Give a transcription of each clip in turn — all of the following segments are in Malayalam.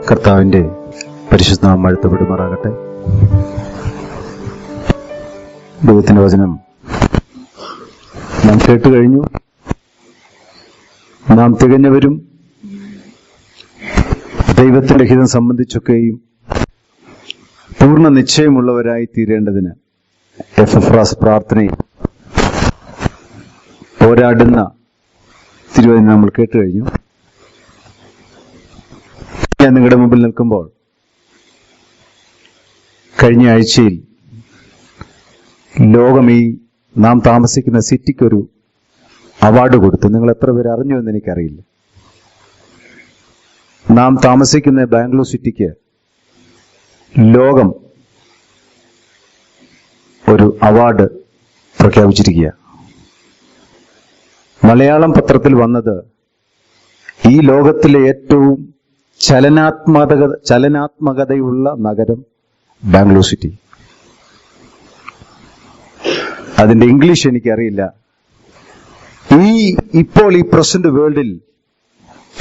കർത്താവിൻ്റെ പരിശുദ്ധ നാമം വാഴ്ത്തപ്പെടുമാറാകട്ടെ. ദൈവത്തിൻ്റെ വചനം നാം കേട്ടുകഴിഞ്ഞു. നാം തികഞ്ഞവരും ദൈവത്തിൻ്റെ ഹിതം സംബന്ധിച്ചൊക്കെയും പൂർണ്ണ നിശ്ചയമുള്ളവരായി തീരേണ്ടതിന് എഫ്രാസ് പ്രാർത്ഥനയിൽ പോരാടുന്ന തിരുവചനം നമ്മൾ കേട്ടുകഴിഞ്ഞു. ഞാൻ നിങ്ങളുടെ മുമ്പിൽ നിൽക്കുമ്പോൾ കഴിഞ്ഞ ആഴ്ചയിൽ ലോകം ഈ നാം താമസിക്കുന്ന സിറ്റിക്കൊരു അവാർഡ് കൊടുത്തു. നിങ്ങൾ എത്ര പേര് അറിഞ്ഞു എന്ന് എനിക്കറിയില്ല. നാം താമസിക്കുന്ന ബാംഗ്ലൂർ സിറ്റിക്ക് ലോകം ഒരു അവാർഡ് പ്രഖ്യാപിച്ചിരിക്കുക. മലയാളം പത്രത്തിൽ വന്നത് ഈ ലോകത്തിലെ ഏറ്റവും ചലനാത്മകതയുള്ള നഗരം ബാംഗ്ലൂർ സിറ്റി. അതിന്റെ ഇംഗ്ലീഷ് എനിക്കറിയില്ല. ഇപ്പോൾ ഈ പ്രസന്റ് വേൾഡിൽ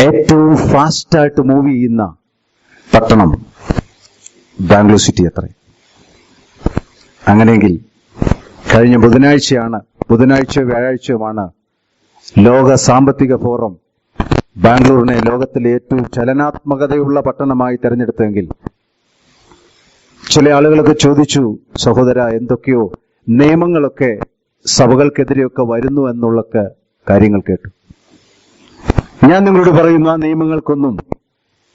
ഏറ്റവും ഫാസ്റ്റായിട്ട് മൂവ് ചെയ്യുന്ന പട്ടണം ബാംഗ്ലൂർ സിറ്റി അത്ര. അങ്ങനെയെങ്കിൽ കഴിഞ്ഞ ബുധനാഴ്ച വ്യാഴാഴ്ചയുമാണ് ലോക സാമ്പത്തിക ഫോറം ബാംഗ്ലൂരിനെ ലോകത്തിലെ ഏറ്റവും ചലനാത്മകതയുള്ള പട്ടണമായി തെരഞ്ഞെടുത്തെങ്കിൽ ചില ആളുകളൊക്കെ ചോദിച്ചു, സഹോദര, എന്തൊക്കെയോ നിയമങ്ങളൊക്കെ സഭകൾക്കെതിരെയൊക്കെ വരുന്നു എന്നുള്ള കാര്യങ്ങൾ കേട്ടു. ഞാൻ നിങ്ങളോട് പറയുന്നു, ആ നിയമങ്ങൾക്കൊന്നും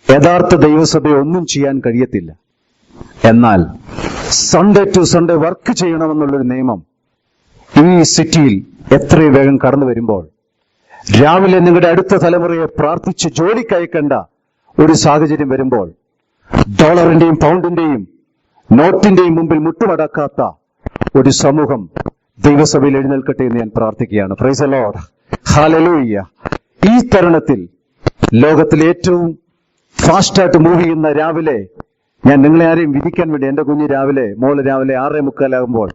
യഥാർത്ഥ ദൈവസഭയെ ഒന്നും ചെയ്യാൻ കഴിയത്തില്ല. എന്നാൽ സൺഡേ ടു സൺഡേ വർക്ക് ചെയ്യണമെന്നുള്ളൊരു നിയമം ഈ സിറ്റിയിൽ എത്രയും വേഗം കടന്നു വരുമ്പോൾ, രാവിലെ നിങ്ങളുടെ അടുത്ത തലമുറയെ പ്രാർത്ഥിച്ച് ജോലിക്കയക്കേണ്ട ഒരു സാഹചര്യം വരുമ്പോൾ, ഡോളറിന്റെയും പൗണ്ടിന്റെയും നോട്ടിന്റെയും മുമ്പിൽ മുട്ടുമടക്കാത്ത ഒരു സമൂഹം ദൈവസഭയിൽ എഴുന്നേൽക്കട്ടെ എന്ന് ഞാൻ പ്രാർത്ഥിക്കുകയാണ്. Price the Lord, hallelujah. ഈ തരുണത്തിൽ ലോകത്തിലെ ഏറ്റവും ഫാസ്റ്റായിട്ട് മൂവ് ചെയ്യുന്ന രാവിലെ, ഞാൻ നിങ്ങളെ ആരെയും വിധിക്കാൻ വേണ്ടി, എന്റെ കുഞ്ഞ് മോള് രാവിലെ 6:45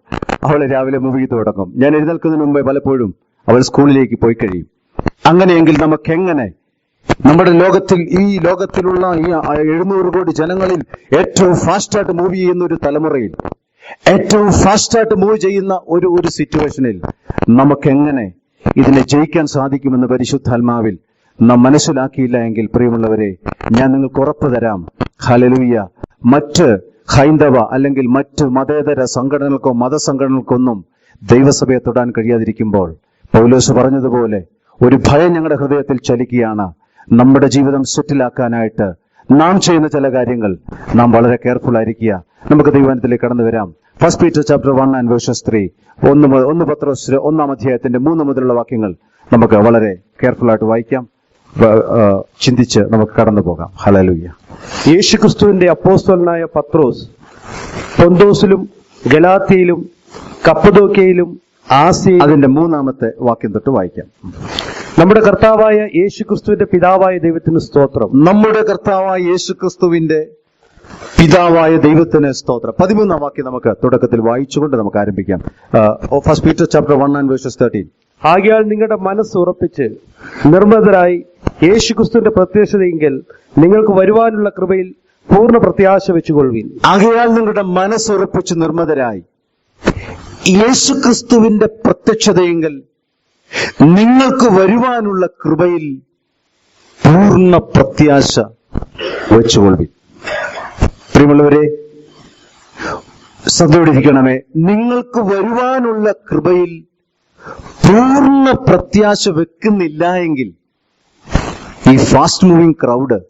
അവളെ രാവിലെ മൂവ് ചെയ്ത് തുടങ്ങും. ഞാൻ എഴുന്നേൽക്കുന്നതിന് മുമ്പേ പലപ്പോഴും അവൾ സ്കൂളിലേക്ക് പോയി കഴിയും. അങ്ങനെയെങ്കിൽ നമുക്കെങ്ങനെ നമ്മുടെ ഈ ലോകത്തിലുള്ള ഈ 700 കോടി ജനങ്ങളിൽ ഏറ്റവും ഫാസ്റ്റായിട്ട് മൂവ് ചെയ്യുന്ന ഒരു തലമുറയിൽ, ഏറ്റവും ഫാസ്റ്റായിട്ട് മൂവ് ചെയ്യുന്ന ഒരു സിറ്റുവേഷനിൽ നമുക്കെങ്ങനെ ഇതിനെ ജയിക്കാൻ സാധിക്കുമെന്ന് പരിശുദ്ധാത്മാവിൽ നാം മനസ്സിലാക്കിയില്ല എങ്കിൽ, പ്രിയമുള്ളവരെ, ഞാൻ നിങ്ങൾക്ക് ഉറപ്പ് തരാം, ഹല്ലേലൂയ, മറ്റ് ഹൈന്ദവ അല്ലെങ്കിൽ മറ്റ് മതേതര സംഘടനകൾക്കോ മതസംഘടനകൾക്കൊന്നും ദൈവസഭയെ തൊടാൻ കഴിയാതിരിക്കുമ്പോൾ, പൗലോസ് പറഞ്ഞതുപോലെ ഒരു ഭയം ഞങ്ങളുടെ ഹൃദയത്തിൽ ചലിക്കുകയാണ്. നമ്മുടെ ജീവിതം സെറ്റിലാക്കാനായിട്ട് നാം ചെയ്യുന്ന ചില കാര്യങ്ങൾ നാം വളരെ കെയർഫുൾ ആയിരിക്കുക. നമുക്ക് ദൈവവചനത്തിലേക്ക് കടന്നു വരാം. 1 Peter chapter 1 and verses 3, 1 പത്രോസ് 1-ാം അധ്യായത്തിന്റെ 3 മുതലുള്ള വാക്യങ്ങൾ നമുക്ക് വളരെ കെയർഫുൾ ആയിട്ട് വായിക്കാം, ചിന്തിച്ച് നമുക്ക് കടന്നു പോകാം. ഹല്ലേലൂയ. യേശുക്രിസ്തുവിന്റെ അപ്പോസ്തലനായ പത്രോസ്, പൊന്തോസിലും ഗലാത്യയിലും കപ്പദോക്യയിലും ആസിയയിലും, അതിന്റെ 3-ാമത്തെ വാക്യം തൊട്ട് വായിക്കാം. നമ്മുടെ കർത്താവായ യേശുക്രിസ്തുവിന്റെ പിതാവായ ദൈവത്തിന് സ്തോത്രം. നമ്മുടെ കർത്താവായ യേശുക്രിസ്തുവിന്റെ പിതാവായ ദൈവത്തിന് സ്തോത്രം. 13-ാം വാക്യം നമുക്ക് തുടക്കത്തിൽ വായിച്ചുകൊണ്ട് നമുക്ക് ആരംഭിക്കാം. 1 Peter chapter 1 and verses 13. ആകയാൽ നിങ്ങളുടെ മനസ്സ് ഉറപ്പിച്ച് നിർമ്മതരായി യേശുക്രിസ്തുവിന്റെ പ്രത്യക്ഷതയെങ്കിൽ നിങ്ങൾക്ക് വരുവാനുള്ള കൃപയിൽ പൂർണ്ണ പ്രത്യാശ വെച്ചുകൊള്ളുവിൻ. ആകയാൽ നിങ്ങളുടെ മനസ്സ് ഉറപ്പിച്ച് നിർമ്മതരായി യേശുക്രിസ്തുവിന്റെ പ്രത്യക്ഷതയെങ്കിൽ നിങ്ങൾക്ക് വരുവാനുള്ള കൃപയിൽ പൂർണ്ണ പ്രത്യാശ വെച്ചുകൊള്ളുവിൻ. പ്രിയമുള്ളവരെ, ശ്രദ്ധയോടിരിക്കണമേ. നിങ്ങൾക്ക് വരുവാനുള്ള കൃപയിൽ പൂർണ്ണ പ്രത്യാശ വെക്കുന്നില്ല എങ്കിൽ ഈ ഫാസ്റ്റ് മൂവിങ് ക്രൗഡ്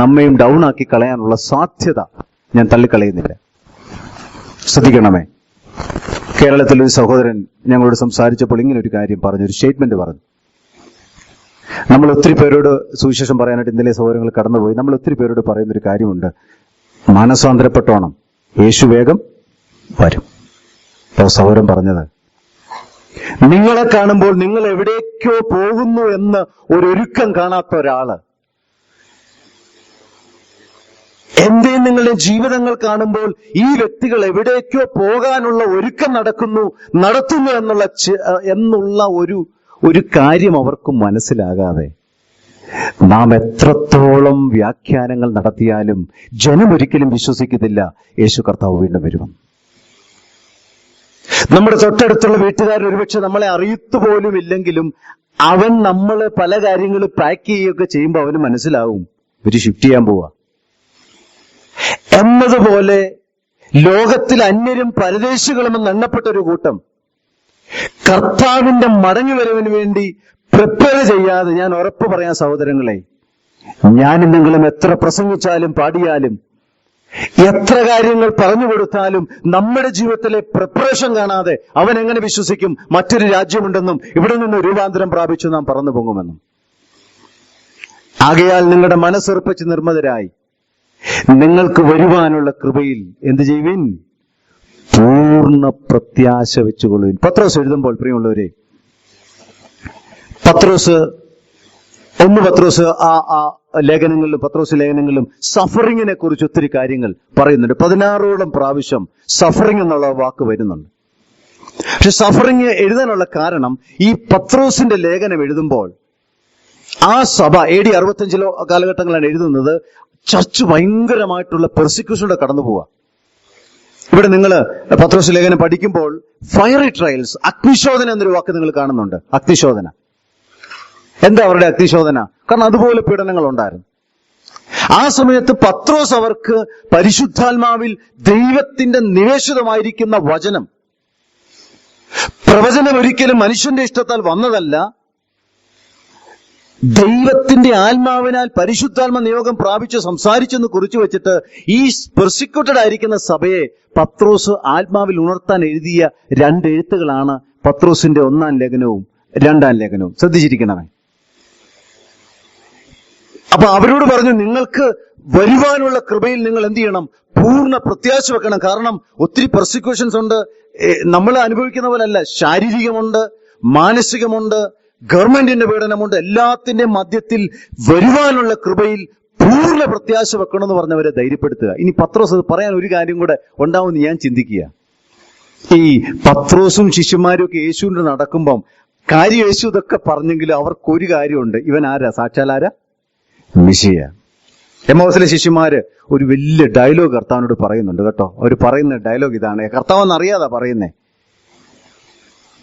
നമ്മയും ഡൗൺ ആക്കി കളയാനുള്ള സാധ്യത ഞാൻ തള്ളിക്കളയുന്നില്ല. ശ്രദ്ധിക്കണമേ. കേരളത്തിൽ ഒരു സഹോദരൻ ഞങ്ങളോട് സംസാരിച്ചപ്പോൾ ഇങ്ങനെ ഒരു കാര്യം പറഞ്ഞു, ഒരു സ്റ്റേറ്റ്മെന്റ് പറഞ്ഞു. നമ്മൾ ഒത്തിരി പേരോട് സുവിശേഷം പറയാനായിട്ട് ഇന്നലെ സഹോദരങ്ങൾ കടന്നുപോയി. നമ്മൾ ഒത്തിരി പേരോട് പറയുന്നൊരു കാര്യമുണ്ട്, മാനസാന്തരപ്പെട്ടോണം, യേശു വേഗം വരും. അപ്പോൾ സഹോദരൻ പറഞ്ഞത്, നിങ്ങളെ കാണുമ്പോൾ നിങ്ങൾ എവിടേക്കോ പോകുന്നു എന്ന് ഒരുക്കം കാണാത്ത ഒരാള്, എന്തേ നിങ്ങളുടെ ജീവിതങ്ങൾ കാണുമ്പോൾ ഈ വ്യക്തികൾ എവിടേക്കോ പോകാനുള്ള ഒരുക്കം നടത്തുന്നു എന്നുള്ള ഒരു കാര്യം അവർക്ക് മനസ്സിലാകാതെ നാം എത്രത്തോളം വ്യാഖ്യാനങ്ങൾ നടത്തിയാലും ജനം ഒരിക്കലും വിശ്വസിക്കത്തില്ല യേശു കർത്താവ് വീണ്ടും വരുമെന്ന്. നമ്മുടെ തൊട്ടടുത്തുള്ള വീട്ടുകാരൻ ഒരുപക്ഷെ നമ്മളെ അറിയത്തുപോലും ഇല്ലെങ്കിലും അവൻ നമ്മൾ പല കാര്യങ്ങളും പാക്ക് ചെയ്യുകയൊക്കെ ചെയ്യുമ്പോൾ അവന് മനസ്സിലാവും ഒരു ഷിഫ്റ്റ് ചെയ്യാൻ പോവാ എന്നതുപോലെ. ലോകത്തിൽ അന്യരും പരദേശികളുമെന്ന് എണ്ണപ്പെട്ട ഒരു കൂട്ടം കർത്താവിന്റെ മടങ്ങിവരവിന് വേണ്ടി പ്രിപ്പയർ ചെയ്യാതെ, ഞാൻ ഉറപ്പ് പറയാൻ സഹോദരങ്ങളെ, ഞാനും നിങ്ങളും എത്ര പ്രസംഗിച്ചാലും പാടിയാലും എത്ര കാര്യങ്ങൾ പറഞ്ഞു കൊടുത്താലും നമ്മുടെ ജീവിതത്തിലെ പ്രിപ്പറേഷൻ കാണാതെ അവൻ എങ്ങനെ വിശ്വസിക്കും മറ്റൊരു രാജ്യമുണ്ടെന്നും ഇവിടെ നിന്ന് രൂപാന്തരം പ്രാപിച്ചു നാം പറന്നു പോകുമെന്നും? ആകയാൽ നിങ്ങളുടെ മനസ്സുറപ്പിച്ച് നിർമ്മതരായി നിങ്ങൾക്ക് വരുവാനുള്ള കൃപയിൽ എന്ത് ചെയ്യുവിൻ? പൂർണ്ണ പ്രത്യാശ വെച്ചുകൊള്ളുവിൻ. പത്രോസ് എഴുതുമ്പോൾ, പ്രിയമുള്ളവരെ, പത്രോസ് ലേഖനങ്ങളിലും സഫറിങ്ങിനെ കുറിച്ച് ഒത്തിരി കാര്യങ്ങൾ പറയുന്നുണ്ട്. 16ഓളം പ്രാവശ്യം സഫറിങ് എന്നുള്ള വാക്ക് വരുന്നുണ്ട്. പക്ഷെ സഫറിങ് എഴുതാനുള്ള കാരണം, ഈ പത്രോസിന്റെ ലേഖനം എഴുതുമ്പോൾ ആ സഭ AD 65 കാലഘട്ടങ്ങളാണ് എഴുതുന്നത്. ചർച്ച് ഭയങ്കരമായിട്ടുള്ള പെർസിക്യൂഷനിലൂടെ കടന്നു പോവുക. ഇവിടെ നിങ്ങൾ പത്രോസ് ലേഖനം പഠിക്കുമ്പോൾ ഫയറി ട്രയൽസ്, അഗ്നിശോധന എന്നൊരു വാക്ക് നിങ്ങൾ കാണുന്നുണ്ട്. അഗ്നിശോധന എന്താ അവരുടെ അഗ്നിശോധന? കാരണം അതുപോലെ പീഡനങ്ങൾ ഉണ്ടായിരുന്നു. ആ സമയത്ത് പത്രോസ് അവർക്ക് പരിശുദ്ധാത്മാവിൽ ദൈവത്തിന്റെ നിവേശിതമായിരിക്കുന്ന വചനം, പ്രവചനം ഒരിക്കലും മനുഷ്യന്റെ ഇഷ്ടത്താൽ വന്നതല്ല, ദൈവത്തിന്റെ ആത്മാവിനാൽ പരിശുദ്ധാത്മ നിയോഗം പ്രാപിച്ച് സംസാരിച്ചെന്ന് കുറിച്ചു വെച്ചിട്ട് ഈ പെർസിക്യൂട്ടഡ് ആയിരിക്കുന്ന സഭയെ പത്രോസ് ആത്മാവിൽ ഉണർത്താൻ എഴുതിയ 2 എഴുത്തുകളാണ് പത്രോസിന്റെ 1-ാം ലേഖനവും 2-ാം ലേഖനവും. ശ്രദ്ധിച്ചിരിക്കണമേ. അപ്പൊ അവരോട് പറഞ്ഞു, നിങ്ങൾക്ക് വരുവാനുള്ള കൃപയിൽ നിങ്ങൾ എന്ത് ചെയ്യണം? പൂർണ്ണ പ്രത്യാശ വെക്കണം. കാരണം ഒത്തിരി പെർസിക്യൂഷൻസ് ഉണ്ട്. നമ്മൾ അനുഭവിക്കുന്ന പോലെ അല്ല. ശാരീരികമുണ്ട്, മാനസികമുണ്ട്, ഗവൺമെന്റിന്റെ പീഡനമുണ്ട്. എല്ലാത്തിന്റെ മധ്യത്തിൽ വരുവാനുള്ള കൃപയിൽ പൂർണ്ണ പ്രത്യാശ വെക്കണമെന്ന് പറഞ്ഞവരെ ധൈര്യപ്പെടുത്തുക. ഇനി പത്രോസ് അത് പറയാൻ ഒരു കാര്യം കൂടെ ഉണ്ടാവുമെന്ന് ഞാൻ ചിന്തിക്കുക. ഈ പത്രോസും ശിഷ്യന്മാരും ഒക്കെ യേശുവിന്റെ നടക്കുമ്പം കാര്യം യേശു ഇതൊക്കെ പറഞ്ഞെങ്കിലും അവർക്കൊരു കാര്യമുണ്ട്. ഇവൻ ആരാ? സാക്ഷാൽ ആരാ? മിശിയ. എമ്മോസിലെ ശിഷ്യന്മാര് ഒരു വലിയ ഡയലോഗ് കർത്താവിനോട് പറയുന്നുണ്ട് കേട്ടോ. അവർ പറയുന്ന ഡയലോഗ് ഇതാണ്. കർത്താവെന്ന് അറിയാതാ പറയുന്നേ.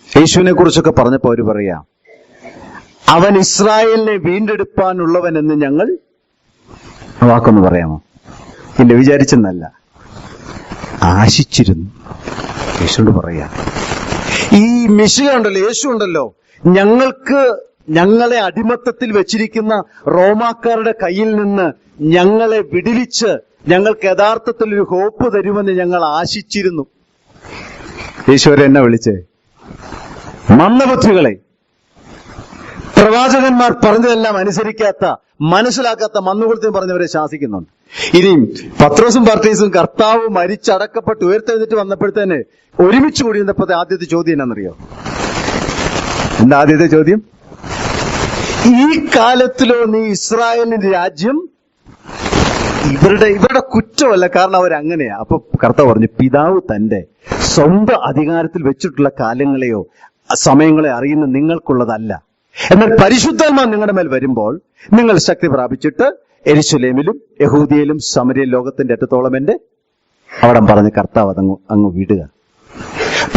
യേശുവിനെ കുറിച്ചൊക്കെ പറഞ്ഞപ്പോ അവര് പറയാ, അവൻ ഇസ്രായേലിനെ വീണ്ടെടുപ്പാനുള്ളവൻ എന്ന് ഞങ്ങൾ വാക്കൊന്ന് പറയാമോ? ഇല്ല, വിചാരിച്ചെന്നല്ല, ആശിച്ചിരുന്നു. യേശുവിനോട് പറയാ, ഈ മിശിഹ ഉണ്ടല്ലോ, യേശു ഉണ്ടല്ലോ, ഞങ്ങളെ അടിമത്തത്തിൽ വെച്ചിരിക്കുന്ന റോമാക്കാരുടെ കയ്യിൽ നിന്ന് ഞങ്ങളെ വിടുവിച്ച് ഞങ്ങൾക്ക് യഥാർത്ഥത്തിൽ ഒരു ഹോപ്പ് തരുമെന്ന് ഞങ്ങൾ ആശിച്ചിരുന്നു. ഈശ്വരൻ എന്നെ വിളിച്ചേ മന്ദബുദ്ധികളെ, പ്രവാചകന്മാർ പറഞ്ഞതെല്ലാം അനുസരിക്കാത്ത, മനസ്സിലാക്കാത്ത മന്ദബുദ്ധിയും പറഞ്ഞവരെ ശാസിക്കുന്നുണ്ട്. ഇനിയും പത്രോസും ബർത്തീസും കർത്താവ് മരിച്ചടക്കപ്പെട്ട് ഉയർത്തെഴുന്നിട്ട് വന്നപ്പോഴത്തേന് ഒരുമിച്ച് കൂടി നിന്നപ്പോഴത്തെ ആദ്യത്തെ ചോദ്യം എന്നാണെന്നറിയോ? എന്താ ആദ്യത്തെ ചോദ്യം? ഈ കാലത്തിലോ നീ ഇസ്രായേലിന്റെ രാജ്യം? ഇവരുടെ കുറ്റമല്ല, കാരണം അവരങ്ങനെയാ. അപ്പൊ കർത്താവ് പറഞ്ഞു, പിതാവ് തന്റെ സ്വന്തം അധികാരത്തിൽ വെച്ചിട്ടുള്ള കാലങ്ങളെയോ സമയങ്ങളെ അറിയുന്ന നിങ്ങൾക്കുള്ളതല്ല. എന്നാൽ പരിശുദ്ധാത്മാവ് നിങ്ങളുടെ മേൽ വരുമ്പോൾ നിങ്ങൾ ശക്തി പ്രാപിച്ചിട്ട് യെരൂശലേമിലും യഹൂദിയയിലും സമരിയ ലോകത്തിന്റെ അറ്റത്തോളം എന്റെ അവിടെ പറഞ്ഞ് കർത്താവ് അങ്ങ് വിടുക.